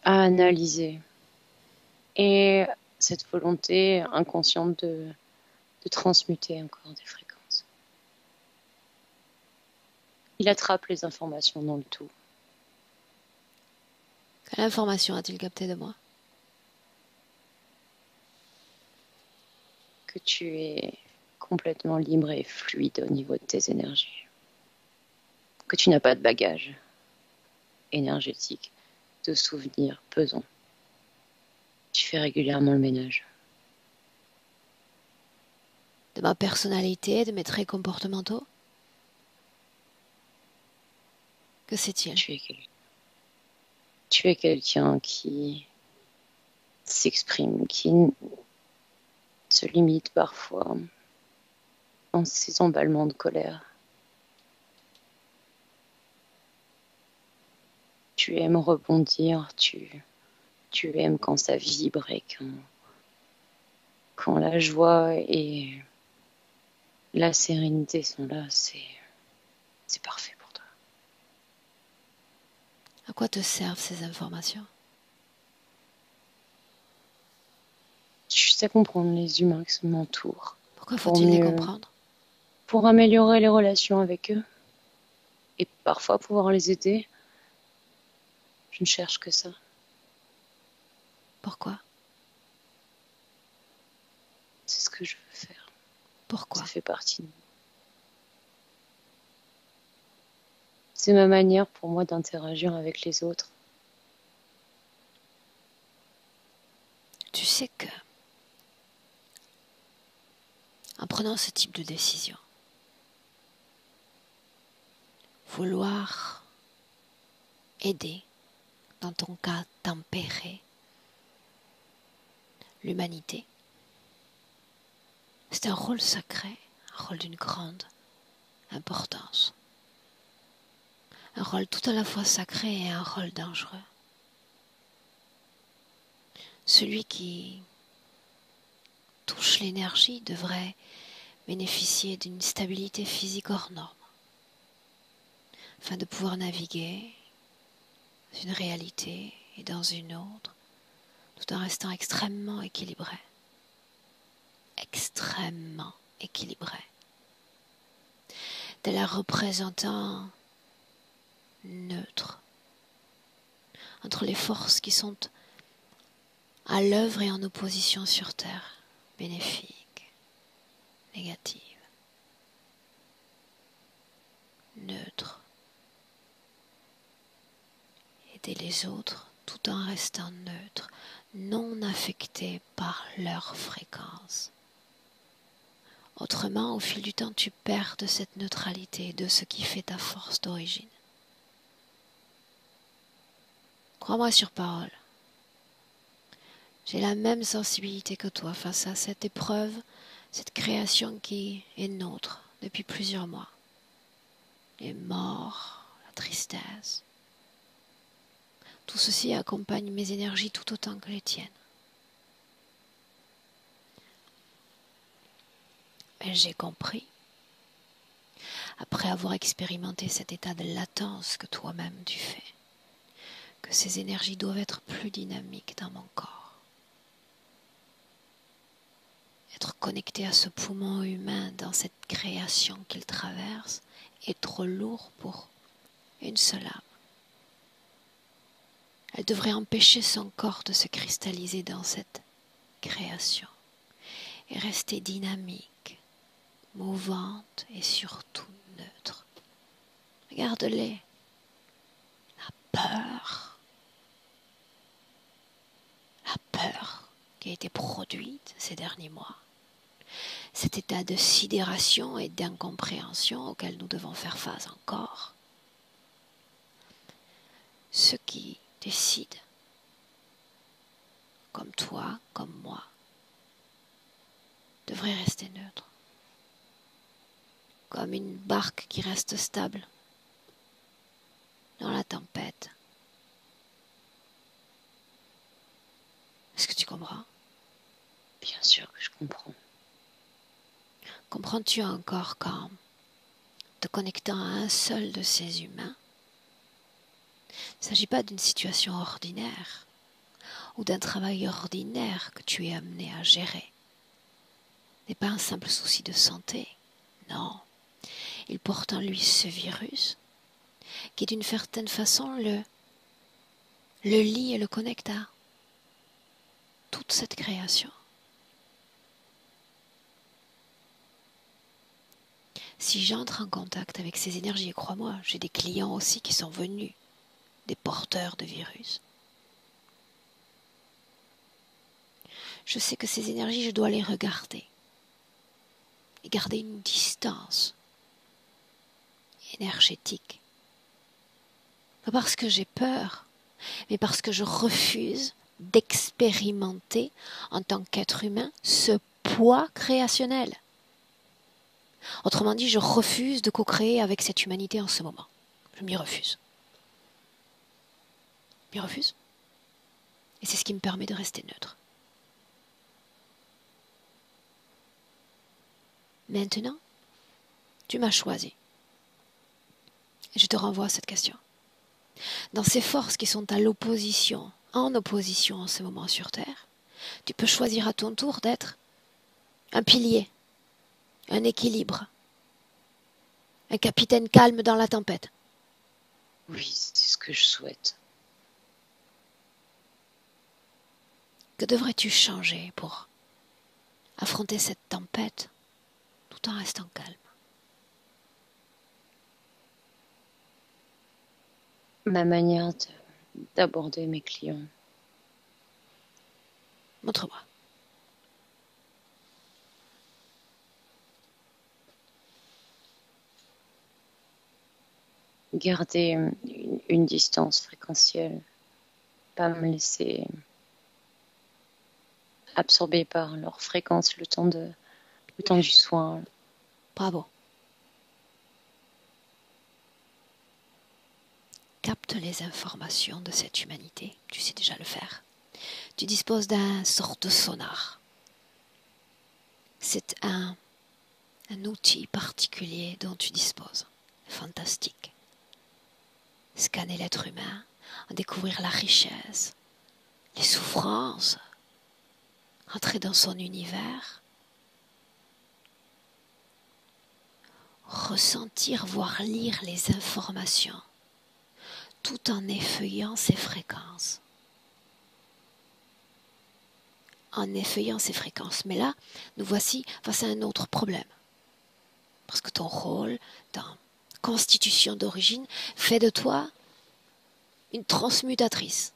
à analyser. Et cette volonté inconsciente de transmuter encore des fréquences. Il attrape les informations dans le tout. Quelle information a-t-il capté de moi? Que tu es complètement libre et fluide au niveau de tes énergies. Que tu n'as pas de bagage énergétique, de souvenirs pesants. Tu fais régulièrement le ménage. De ma personnalité, de mes traits comportementaux? Que sait-il? Tu es quelqu'un qui s'exprime, qui se limite parfois dans ses emballements de colère. Tu aimes rebondir, tu aimes quand ça vibre et quand la joie et la sérénité sont là, c'est parfait pour toi. À quoi te servent ces informations? Juste à comprendre les humains qui m'entourent. Pourquoi faut-il les comprendre? Pour améliorer les relations avec eux et parfois pouvoir les aider. Je ne cherche que ça. Pourquoi? C'est ce que je veux faire. Pourquoi? Ça fait partie de moi. C'est ma manière pour moi d'interagir avec les autres. Tu sais que, en prenant ce type de décision, vouloir aider, dans ton cas tempérer l'humanité, c'est un rôle sacré, un rôle d'une grande importance. Un rôle tout à la fois sacré et un rôle dangereux. Celui qui touche l'énergie devrait bénéficier d'une stabilité physique hors norme, afin de pouvoir naviguer dans une réalité et dans une autre, tout en restant extrêmement équilibré. Extrêmement équilibré. De la représentant neutre entre les forces qui sont à l'œuvre et en opposition sur Terre, bénéfiques, négatives, neutres. Aider les autres tout en restant neutre, non affecté par leur fréquence. Autrement, au fil du temps, tu perds de cette neutralité, de ce qui fait ta force d'origine. Crois-moi sur parole, J'ai la même sensibilité que toi face à cette épreuve, cette création qui est nôtre depuis plusieurs mois. Les morts, la tristesse. Tout ceci accompagne mes énergies tout autant que les tiennes. Mais j'ai compris, après avoir expérimenté cet état de latence que toi-même tu fais, que ces énergies doivent être plus dynamiques dans mon corps. Être connecté à ce poumon humain dans cette création qu'il traverse est trop lourd pour une seule âme. Elle devrait empêcher son corps de se cristalliser dans cette création et rester dynamique, mouvante et surtout neutre. Regarde-les. La peur qui a été produite ces derniers mois, cet état de sidération et d'incompréhension auquel nous devons faire face encore. Ceux qui décident, comme toi, comme moi, devraient rester neutres, comme une barque qui reste stable dans la tempête. Est-ce que tu comprends? Bien sûr que je comprends. Comprends-tu encore qu'en te connectant à un seul de ces humains, il ne s'agit pas d'une situation ordinaire ou d'un travail ordinaire que tu es amené à gérer. Ce n'est pas un simple souci de santé, non. Il porte en lui ce virus qui d'une certaine façon le lie et le connecte à toute cette création. Si j'entre en contact avec ces énergies, et crois-moi, j'ai des clients aussi qui sont venus, des porteurs de virus. Je sais que ces énergies, je dois les regarder et garder une distance énergétique. Pas parce que j'ai peur, mais parce que je refuse d'expérimenter en tant qu'être humain ce poids créationnel. Autrement dit, je refuse de co-créer avec cette humanité en ce moment. Je m'y refuse. Je m'y refuse. Et c'est ce qui me permet de rester neutre. Maintenant, tu m'as choisi. Et je te renvoie à cette question. Dans ces forces qui sont à l'opposition, en opposition en ce moment sur Terre, tu peux choisir à ton tour d'être un pilier, un équilibre, un capitaine calme dans la tempête. Oui, c'est ce que je souhaite. Que devrais-tu changer pour affronter cette tempête tout en restant calme? Ma manière d'aborder mes clients. Montre-moi. Garder une distance fréquentielle. Pas me laisser absorber par leur fréquence le temps du soin. Bravo. Capte les informations de cette humanité. Tu sais déjà le faire. Tu disposes d'un sort de sonar. C'est un outil particulier dont tu disposes. Fantastique. Scanner l'être humain, en découvrir la richesse, les souffrances, entrer dans son univers, ressentir, voire lire les informations, tout en effeuillant ses fréquences. En effeuillant ses fréquences. Mais là, nous voici face à un autre problème. Parce que ton rôle, ta constitution d'origine, fait de toi une transmutatrice.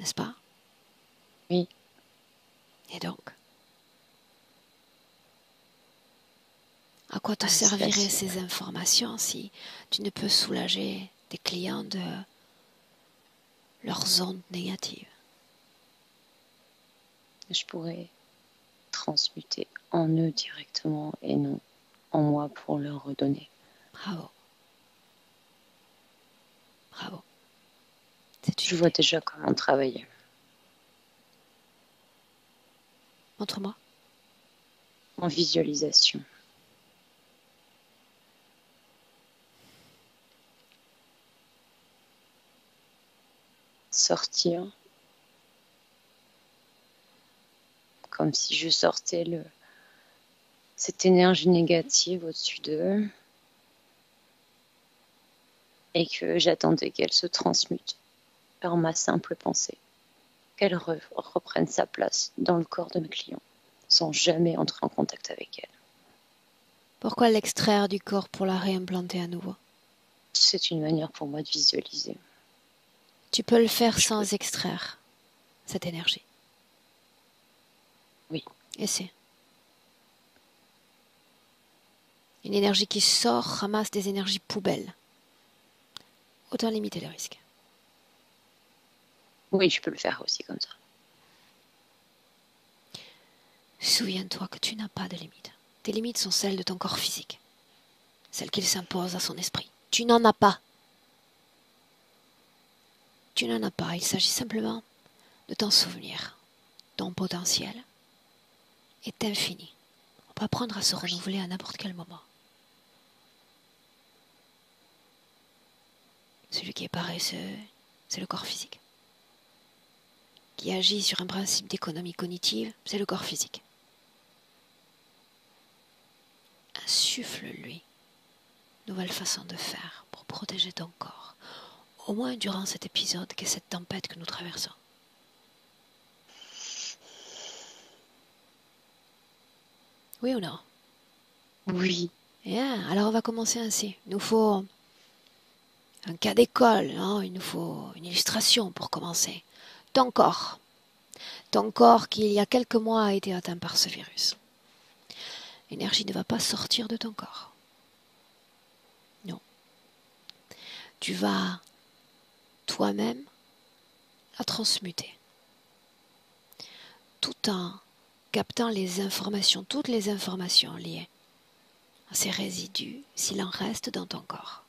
N'est-ce pas? Oui. Et donc, à quoi te serviraient ces informations si tu ne peux soulager tes clients de leurs ondes négatives? je pourrais transmuter en eux directement et non en moi pour leur redonner. Bravo. Bravo. C'est Je une vois idée. déjà comment travailler. Montre-moi. En visualisation. Sortir. Comme si je sortais cette énergie négative au-dessus d'eux. Et que j'attendais qu'elle se transmute par ma simple pensée. Qu'elle reprenne sa place dans le corps de mes clients, sans jamais entrer en contact avec elle. Pourquoi l'extraire du corps pour la réimplanter à nouveau? C'est une manière pour moi de visualiser. Tu peux le faire sans extraire cette énergie. Oui. Essaie. Une énergie qui sort ramasse des énergies poubelles. Autant limiter le risque. Oui, je peux le faire aussi comme ça. Souviens-toi que tu n'as pas de limites. Tes limites sont celles de ton corps physique. Celles qu'il s'impose à son esprit. Tu n'en as pas. Tu n'en as pas. Il s'agit simplement de t'en souvenir. Ton potentiel est infini. On peut apprendre à se renouveler à n'importe quel moment. Celui qui est paresseux, c'est le corps physique. Qui agit sur un principe d'économie cognitive, c'est le corps physique. Insuffle-lui une nouvelle façon de faire pour protéger ton corps, au moins durant cet épisode qu'est cette tempête que nous traversons. Oui ou non? Oui. Bien, alors on va commencer ainsi. Il nous faut un cas d'école, hein? Il nous faut une illustration pour commencer. Ton corps. Ton corps qui, il y a quelques mois, a été atteint par ce virus. L'énergie ne va pas sortir de ton corps. Non. Tu vas toi-même la transmuter. Tout en captant les informations, toutes les informations liées à ces résidus, s'il en reste dans ton corps.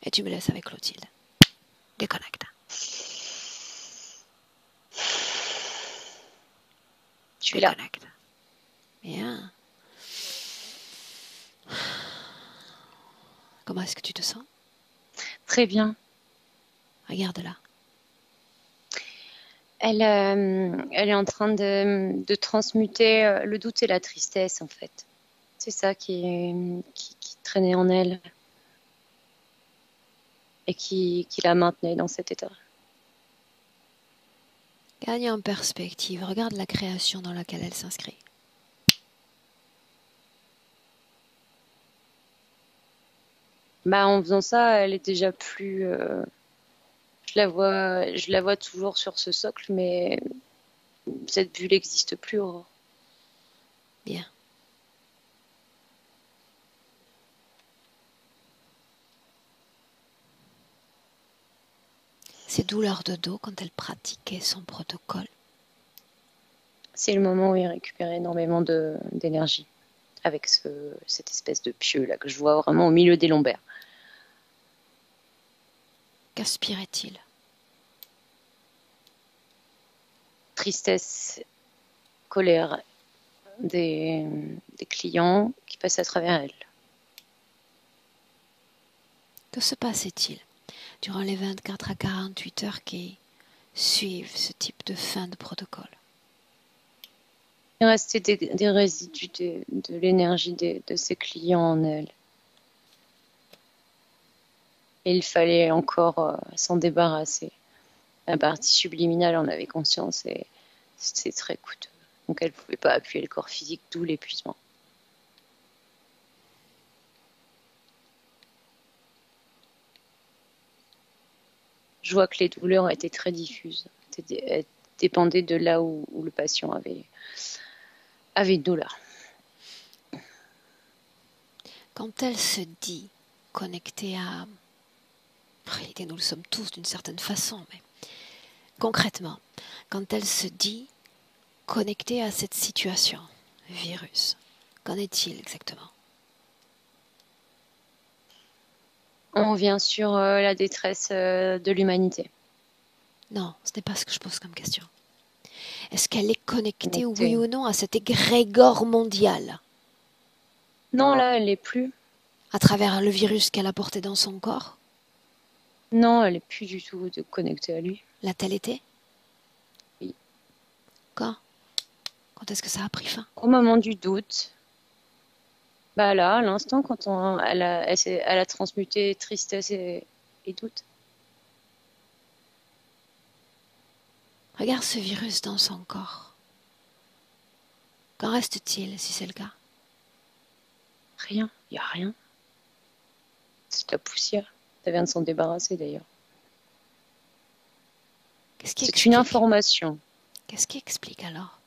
Et tu me laisses avec Clotilde. Déconnecte. Je suis là. Déconnecte. Bien. Comment est-ce que tu te sens? Très bien. Regarde-la. Elle est en train de transmuter le doute et la tristesse, en fait. C'est ça qui traînait en elle et qui la maintenait dans cet état. Gagne en perspective. Regarde la création dans laquelle elle s'inscrit. Bah, en faisant ça, elle est déjà plus. Je la vois toujours sur ce socle, mais cette bulle n'existe plus, Aurore. Bien. Ces douleurs de dos quand elle pratiquait son protocole. C'est le moment où il récupère énormément d'énergie avec cette espèce de pieu là que je vois vraiment au milieu des lombaires. Qu'aspirait-il? Tristesse, colère des clients qui passent à travers elle. Que se passait-il durant les 24 à 48 heures qui suivent ce type de fin de protocole? Il restait des résidus de l'énergie de ses clients en elle. Et il fallait encore s'en débarrasser. La partie subliminale en avait conscience et c'était très coûteux. Donc elle ne pouvait pas appuyer le corps physique, d'où l'épuisement. Je vois que les douleurs étaient très diffuses. Elles dépendaient de là où le patient avait une douleur. Quand elle se dit connectée à... En réalité, nous le sommes tous d'une certaine façon, mais concrètement, quand elle se dit connectée à cette situation, virus, qu'en est-il exactement? On vient sur la détresse de l'humanité. Non, ce n'est pas ce que je pose comme question. Est-ce qu'elle est connectée, Connectée. oui ou non, à cet égrégore mondial Non, là, elle n'est plus. à travers le virus qu'elle a porté dans son corps? Non, elle n'est plus du tout connectée à lui. L'a-t-elle été? Oui. Quand? Quand est-ce que ça a pris fin? Au moment du doute, bah là, à l'instant, quand elle a transmuté tristesse et doute. Regarde ce virus dans son corps. Qu'en reste-t-il si c'est le cas? Rien, il n'y a rien. C'est de la poussière. Ça vient de s'en débarrasser d'ailleurs. C'est une information. Qu'est-ce qui explique alors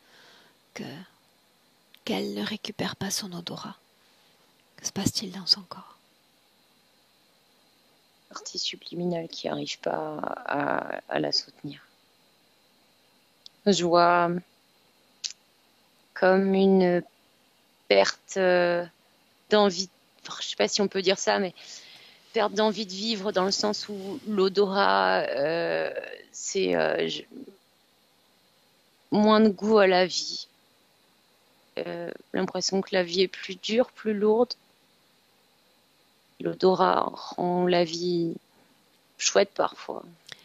qu'elle ne récupère pas son odorat? Que se passe-t-il dans son corps? Partie subliminale qui n'arrive pas à la soutenir. Je vois comme une perte d'envie, enfin, je ne sais pas si on peut dire ça, mais perte d'envie de vivre dans le sens où l'odorat, c'est moins de goût à la vie. L'impression que la vie est plus dure, plus lourde. L'odorat rend la vie chouette parfois.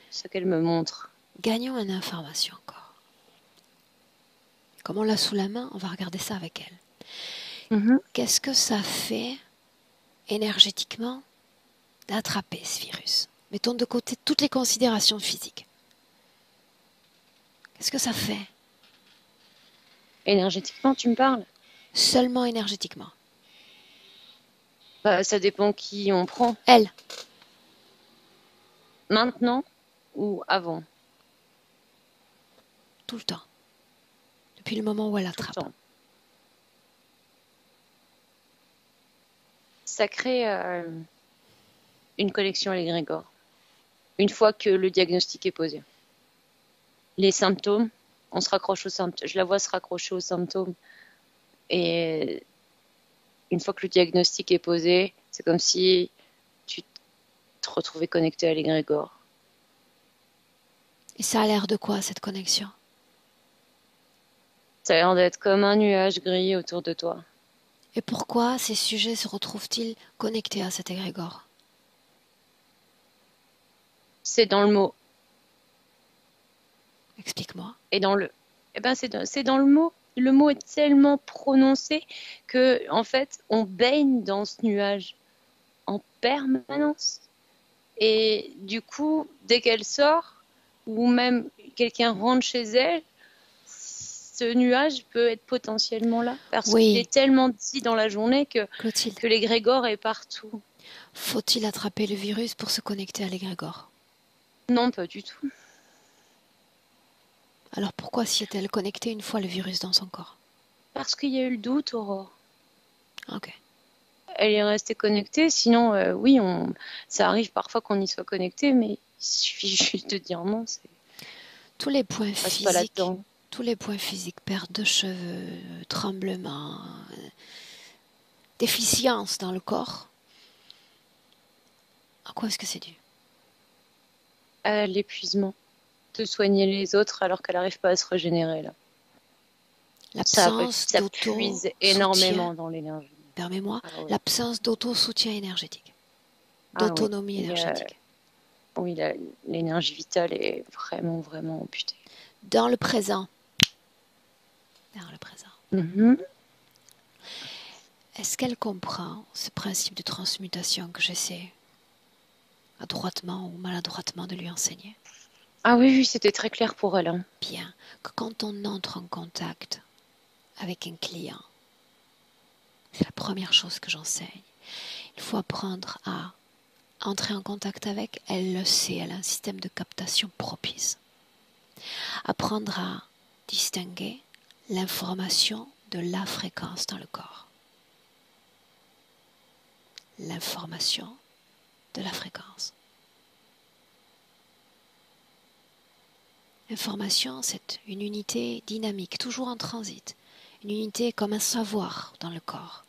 C'est ce qu'elle me montre. Gagnons une information encore. Comme on l'a sous la main, on va regarder ça avec elle. Qu'est-ce que ça fait énergétiquement d'attraper ce virus? Mettons de côté toutes les considérations physiques. Qu'est-ce que ça fait? Énergétiquement, tu me parles? Seulement énergétiquement. Bah, ça dépend qui on prend. Elle. Maintenant ou avant? Tout le temps. Depuis le moment où elle Tout le attrape. temps. Ça crée une connexion à l'égrégore. Une fois que le diagnostic est posé. Les symptômes, on se raccroche aux symptômes. Je la vois se raccrocher aux symptômes. Et une fois que le diagnostic est posé, c'est comme si tu te retrouvais connecté à l'égrégore. Et ça a l'air de quoi, cette connexion? Ça a l'air d'être comme un nuage gris autour de toi. Et pourquoi ces sujets se retrouvent-ils connectés à cet égrégore? C'est dans le mot. Explique-moi. Et dans le. Eh ben, c'est dans le mot. Le mot est tellement prononcé que, en fait, on baigne dans ce nuage en permanence. Et du coup, dès qu'elle sort, ou même quelqu'un rentre chez elle, ce nuage peut être potentiellement là. Parce qu'il est tellement dit dans la journée que l'égrégore est partout. Faut-il attraper le virus pour se connecter à l'égrégore? Non, pas du tout. Alors pourquoi s'y est-elle connectée une fois le virus dans son corps? Parce qu'il y a eu le doute, Aurore. Ok. Elle est restée connectée, sinon, oui, ça arrive parfois qu'on y soit connecté, mais il suffit juste de dire non. Tous les points physiques, perte de cheveux, tremblements, déficience dans le corps, à quoi est-ce que c'est dû? À l'épuisement. De soigner les autres alors qu'elle n'arrive pas à se régénérer, là. L'absence ça puise énormément dans l'énergie. Permets-moi, l'absence d'auto-soutien énergétique, d'autonomie énergétique. Oui, l'énergie vitale est vraiment, vraiment amputée. Dans le présent. Est-ce qu'elle comprend ce principe de transmutation que j'essaie, adroitement ou maladroitement, de lui enseigner? Ah oui, c'était très clair pour elle. Hein. Bien, que quand on entre en contact avec un client, c'est la première chose que j'enseigne. Il faut apprendre à entrer en contact avec, elle le sait, elle a un système de captation propice. Apprendre à distinguer l'information de la fréquence dans le corps. L'information de la fréquence. L'information, c'est une unité dynamique, toujours en transit. Une unité comme un savoir dans le corps.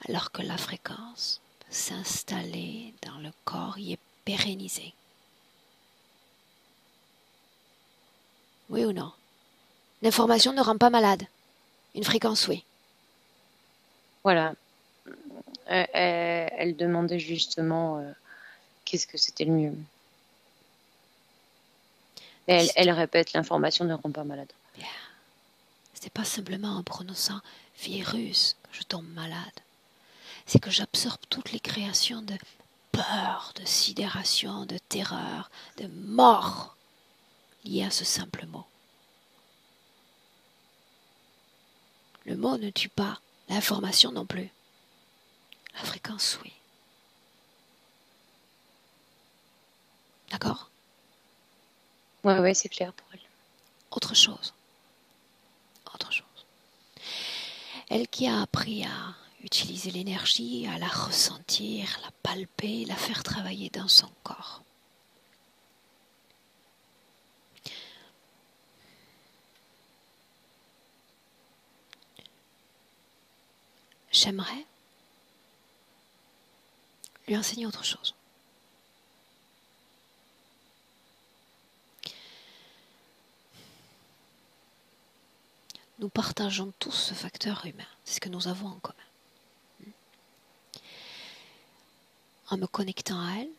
Alors que la fréquence peut s'installer dans le corps, y est pérennisée. Oui ou non? L'information ne rend pas malade. Une fréquence, oui. Voilà. Elle demandait justement qu'est-ce que c'était le mieux. Elle répète, l'information ne rend pas malade. Bien. Ce n'est pas simplement en prononçant virus que je tombe malade. C'est que j'absorbe toutes les créations de peur, de sidération, de terreur, de mort liées à ce simple mot. Le mot ne tue pas, l'information non plus. La fréquence, oui. D'accord? Ouais, c'est clair pour elle. Autre chose. Autre chose. Elle qui a appris à utiliser l'énergie, à la ressentir, la palper, la faire travailler dans son corps. J'aimerais lui enseigner autre chose. Nous partageons tous ce facteur humain. C'est ce que nous avons en commun. En me connectant à elle,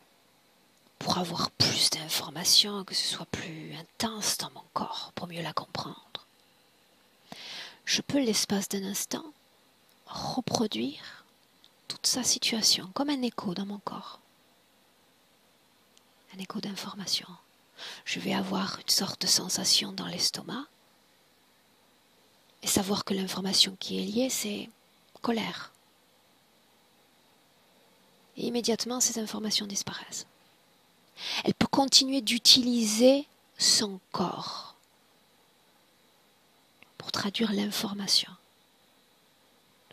pour avoir plus d'informations, que ce soit plus intense dans mon corps, pour mieux la comprendre, je peux, l'espace d'un instant, reproduire toute sa situation, comme un écho dans mon corps. Un écho d'information. Je vais avoir une sorte de sensation dans l'estomac, et savoir que l'information qui est liée, c'est colère. Et immédiatement, ces informations disparaissent. Elle peut continuer d'utiliser son corps pour traduire l'information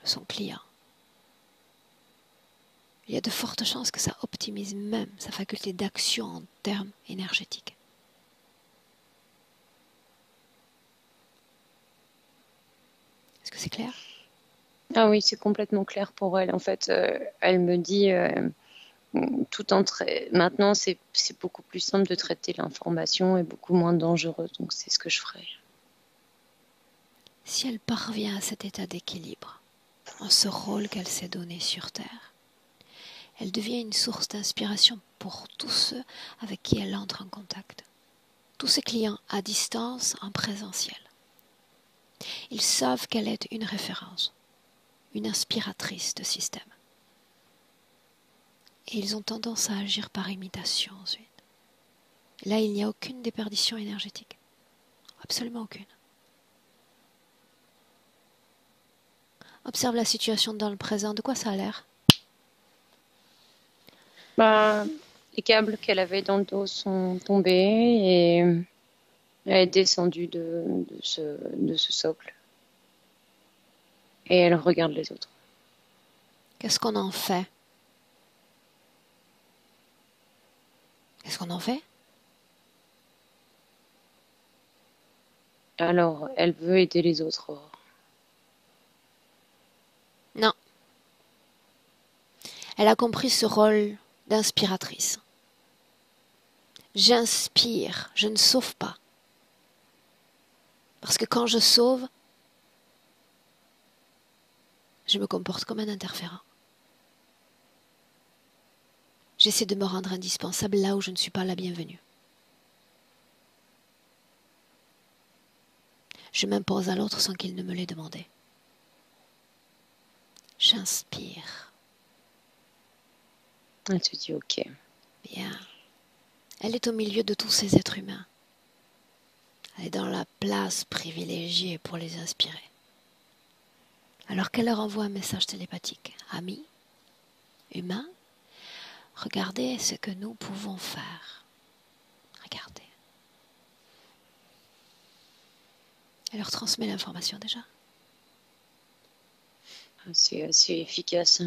de son client. Il y a de fortes chances que ça optimise même sa faculté d'action en termes énergétiques. Est-ce que c'est clair? Ah oui, c'est complètement clair pour elle. En fait, elle me dit, maintenant, c'est beaucoup plus simple de traiter l'information et beaucoup moins dangereux. Donc, c'est ce que je ferai. Si elle parvient à cet état d'équilibre, en ce rôle qu'elle s'est donné sur Terre, elle devient une source d'inspiration pour tous ceux avec qui elle entre en contact. Tous ses clients à distance, en présentiel. Ils savent qu'elle est une référence, une inspiratrice de système. Et ils ont tendance à agir par imitation ensuite. Là, il n'y a aucune déperdition énergétique. Absolument aucune. Observe la situation dans le présent. De quoi ça a l'air? Les câbles qu'elle avait dans le dos sont tombés et elle est descendue de ce socle. Et elle regarde les autres. Qu'est-ce qu'on en fait? Qu'est-ce qu'on en fait? Alors, elle veut aider les autres. Non. Elle a compris ce rôle d'inspiratrice. J'inspire, je ne sauve pas. Parce que quand je sauve, je me comporte comme un interférent. J'essaie de me rendre indispensable là où je ne suis pas la bienvenue. Je m'impose à l'autre sans qu'il ne me l'ait demandé. J'inspire. Elle se dit ok. Bien. Elle est au milieu de tous ces êtres humains. Elle est dans la place privilégiée pour les inspirer. Alors qu'elle leur envoie un message télépathique. Amis, humains, regardez ce que nous pouvons faire. Regardez. Elle leur transmet l'information déjà. C'est assez efficace.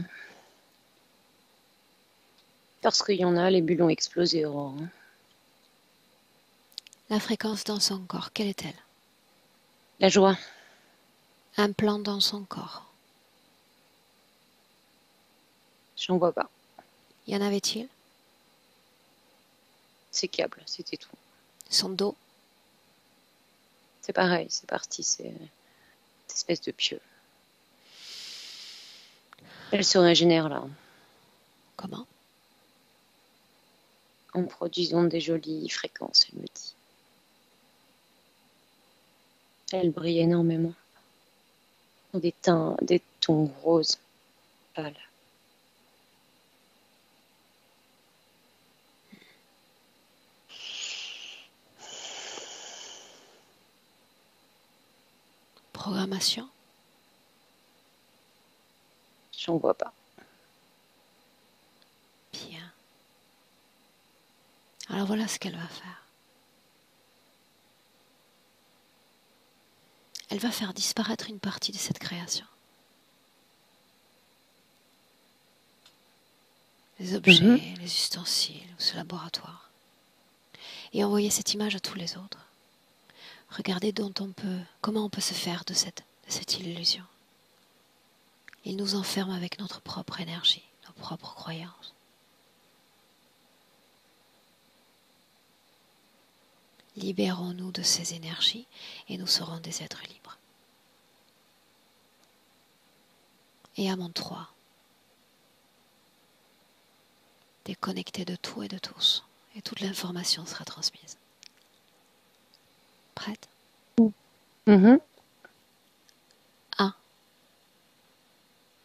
Parce qu'il y en a, les bulles ont explosé, Aurore. La fréquence dans son corps, quelle est-elle? La joie. Un plan dans son corps. J'en vois pas. Y en avait-il? Ses câbles, c'était tout. Son dos? C'est pareil, c'est parti, c'est cette espèce de pieu. Elle se régénère là, Comment? en produisant des jolies fréquences, elle me dit. Elle brille énormément. Des tons roses, pâles. Programmation? J'en vois pas. Bien. Alors voilà ce qu'elle va faire. Elle va faire disparaître une partie de cette création. Les objets, les ustensiles, ce laboratoire. Et envoyer cette image à tous les autres. Regardez comment on peut se faire de cette illusion. Il nous enferme avec notre propre énergie, nos propres croyances. Libérons-nous de ces énergies et nous serons des êtres libres. Et à mon 3, déconnecté de tout et de tous, et toute l'information sera transmise. Prête? 1,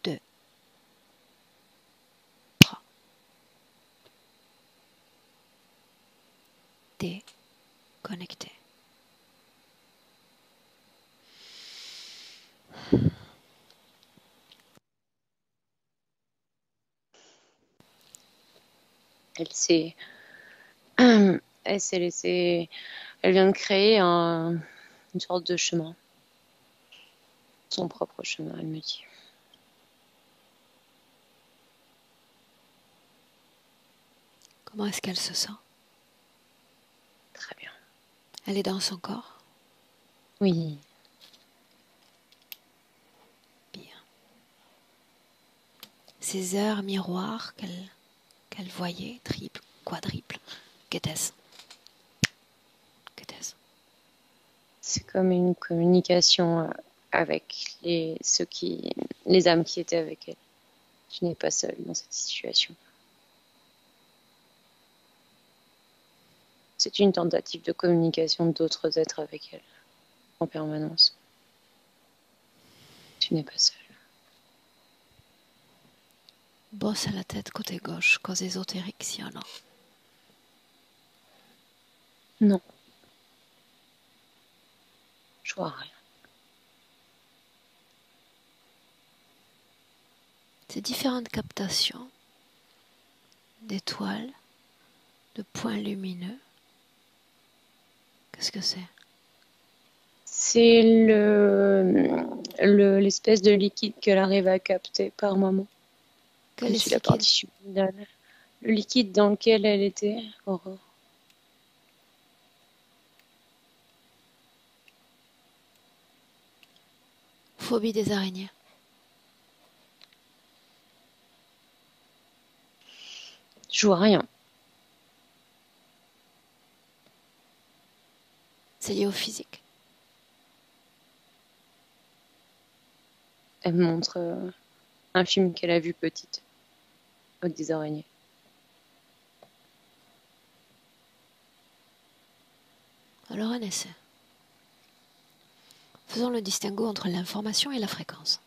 2, 3. Déconnecté. Elle s'est laissée. Elle vient de créer une sorte de chemin. Son propre chemin, elle me dit. Comment est-ce qu'elle se sent? Très bien. Elle est dans son corps? Oui. Bien. Ces heures miroirs qu'elle voyait, triple, quadruple, qu'était-ce? Qu'était-ce? C'est comme une communication avec les âmes qui étaient avec elle. Je n'ai pas seule dans cette situation. C'est une tentative de communication d'autres êtres avec elle, en permanence. Tu n'es pas seule. Bosse à la tête côté gauche, cause ésotérique si on a. Non. Je vois rien. Ces différentes captations d'étoiles, de points lumineux, qu'est-ce que c'est? C'est l'espèce de liquide qu'elle arrive à capter par moment. Quel Comme si la partie subliminale. Le liquide dans lequel elle était, Aurore. Phobie des araignées. Je vois rien. C'est lié au physique. Elle me montre un film qu'elle a vu petite, avec des araignées. Alors un essai. Faisons le distinguo entre l'information et la fréquence.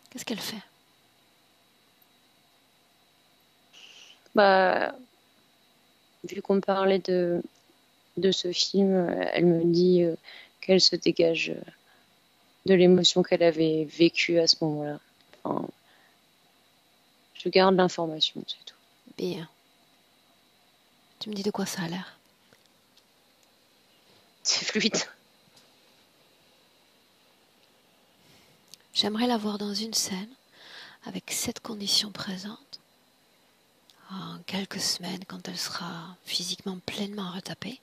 Qu'est-ce qu'elle fait? Bah, vu qu'on parlait de ce film, elle me dit qu'elle se dégage de l'émotion qu'elle avait vécue à ce moment-là. Enfin, je garde l'information, c'est tout. Bien. Tu me dis de quoi ça a l'air? C'est fluide. J'aimerais la voir dans une scène avec cette condition présente. en quelques semaines quand elle sera physiquement pleinement retapée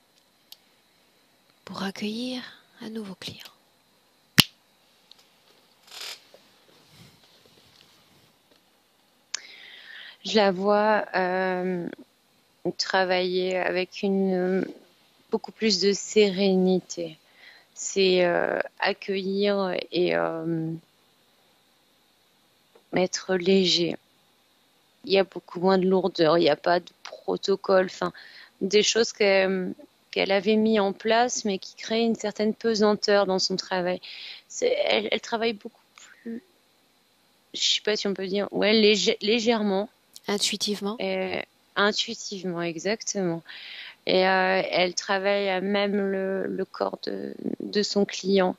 pour accueillir un nouveau client. Je la vois travailler avec beaucoup plus de sérénité. C'est accueillir et être léger. Il y a beaucoup moins de lourdeur, il n'y a pas de protocole, enfin, des choses qu'elle avait mis en place, mais qui créent une certaine pesanteur dans son travail. Elle travaille beaucoup plus, je sais pas si on peut dire, ouais, légèrement, Intuitivement, intuitivement, exactement. Et elle travaille à même le corps de son client.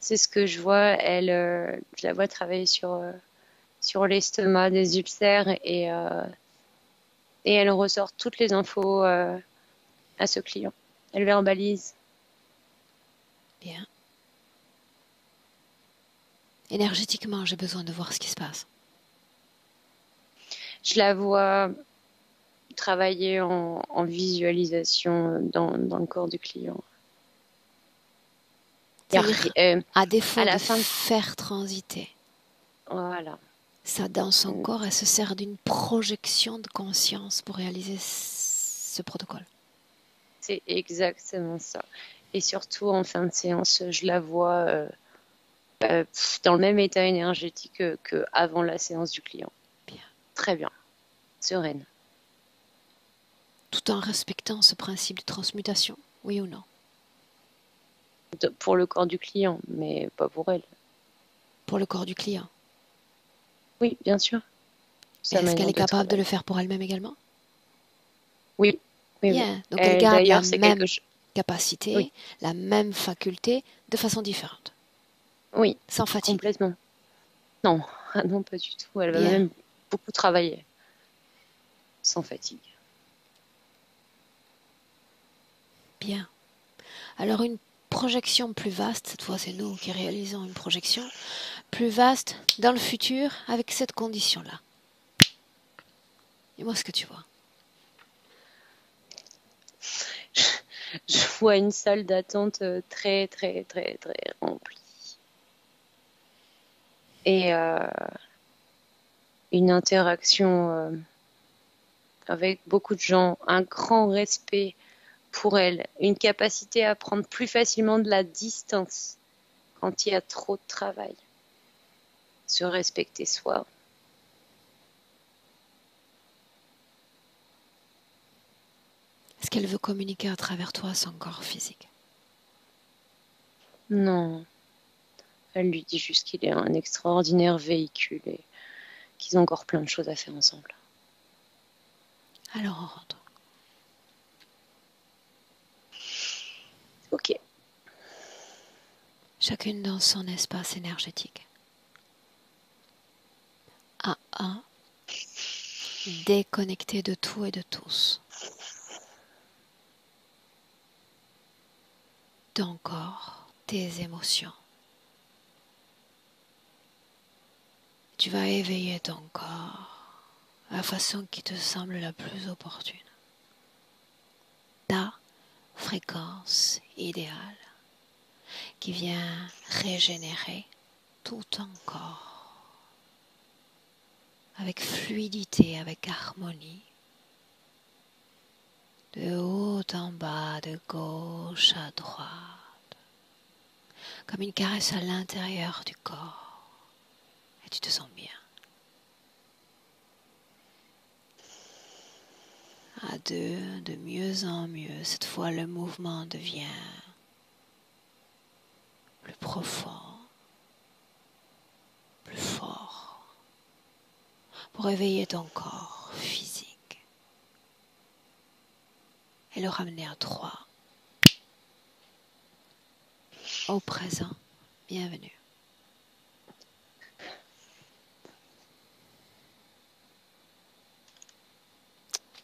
C'est ce que je vois. Je la vois travailler sur l'estomac, des ulcères, et elle ressort toutes les infos à ce client. Elle verbalise. bien. Énergétiquement, j'ai besoin de voir ce qui se passe. Je la vois travailler en visualisation dans le corps du client. C'est-à-dire, à défaut à la de fin, faire transiter voilà. ça dans son corps, elle se sert d'une projection de conscience pour réaliser ce protocole. C'est exactement ça. Et surtout en fin de séance, je la vois dans le même état énergétique que avant la séance du client. Bien. Très bien. Sereine. Tout en respectant ce principe de transmutation, oui ou non? Pour le corps du client, mais pas pour elle. Pour le corps du client. Oui, bien sûr. Est-ce qu'elle est capable de le faire pour elle-même également? Oui. Oui, bien. oui. Donc elle garde la c'est même capacité, oui. la même faculté, de façon différente. Oui. Sans fatigue. Complètement. Non, non, pas du tout. Elle va bien. même beaucoup travailler. Sans fatigue. Bien. Alors une projection plus vaste, cette fois c'est nous qui réalisons une projection plus vaste dans le futur avec cette condition-là. Dis-moi ce que tu vois. Je vois une salle d'attente très, très, très, très remplie. Et une interaction avec beaucoup de gens, un grand respect pour elle, une capacité à prendre plus facilement de la distance quand il y a trop de travail. Se respecter soi. Est-ce qu'elle veut communiquer à travers toi son corps physique? Non. Elle lui dit juste qu'il est un extraordinaire véhicule et qu'ils ont encore plein de choses à faire ensemble. Alors on rentre. Ok. Chacune dans son espace énergétique. À un, déconnecté de tout et de tous. Ton corps, tes émotions. Tu vas éveiller ton corps à la façon qui te semble la plus opportune. Ta fréquence idéale qui vient régénérer tout ton corps avec fluidité, avec harmonie, de haut en bas, de gauche à droite, comme une caresse à l'intérieur du corps, et tu te sens bien. À deux, de mieux en mieux, cette fois le mouvement devient plus profond, plus fort, pour éveiller ton corps physique et le ramener à 3. Au présent, bienvenue.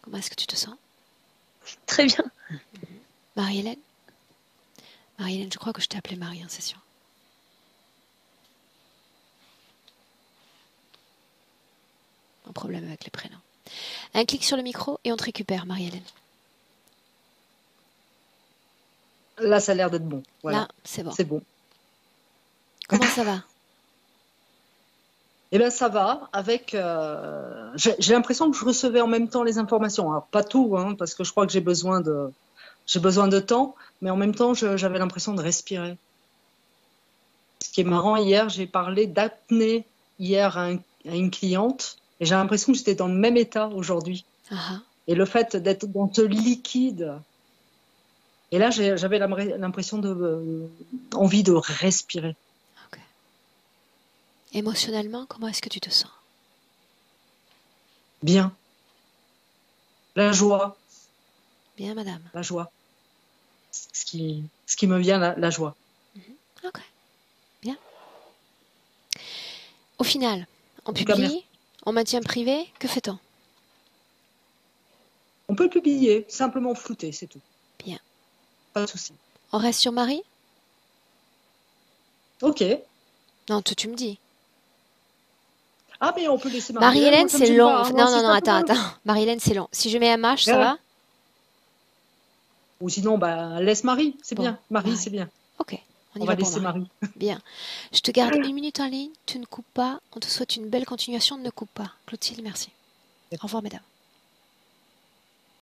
Comment est-ce que tu te sens? Très bien. Marie-Hélène? Marie-Hélène, je crois que je t'ai appelée Marie en session. Un problème avec les prénoms. Un clic sur le micro et on te récupère, Marie-Hélène. Là, ça a l'air d'être bon. Voilà. Là, c'est bon. C'est bon. Comment ça va? Eh bien, ça va. Avec, j'ai l'impression que je recevais en même temps les informations. Alors, pas tout, hein, parce que je crois que j'ai besoin de temps, mais en même temps, j'avais l'impression de respirer. Ce qui est marrant, hier, j'ai parlé d'apnée hier à une cliente, et j'ai l'impression que j'étais dans le même état aujourd'hui. Ah, Et le fait d'être dans ce liquide, et là, j'avais l'impression envie de respirer. ok. Émotionnellement, comment est-ce que tu te sens? Bien. La joie, Bien, madame. la joie. Ce qui me vient, la joie. Ok. Bien. Au final, on En tout cas, publie, merci. on maintient privé, que fait-on? On peut publier, simplement flouter, c'est tout. Bien. Pas de souci. On reste sur Marie? Ok. Non, tu me dis. Ah, mais on peut laisser Marie-Hélène. Marie-Hélène, Moi, ça me c'est gêne long. pas, hein. Non, Moi, non, si non, ça attends, peut- attends. Marie-Hélène, c'est long. Si je mets un H, ça Ouais. va? Ou sinon, bah, laisse Marie, c'est Bon, bien. Marie, Marie. c'est bien. Ok, on y On va va pour laisser Marie. Marie. Bien. Je te garde 1 minute en ligne. Tu ne coupes pas. On te souhaite une belle continuation. Ne coupe pas. Clotilde, merci. Au revoir, mesdames.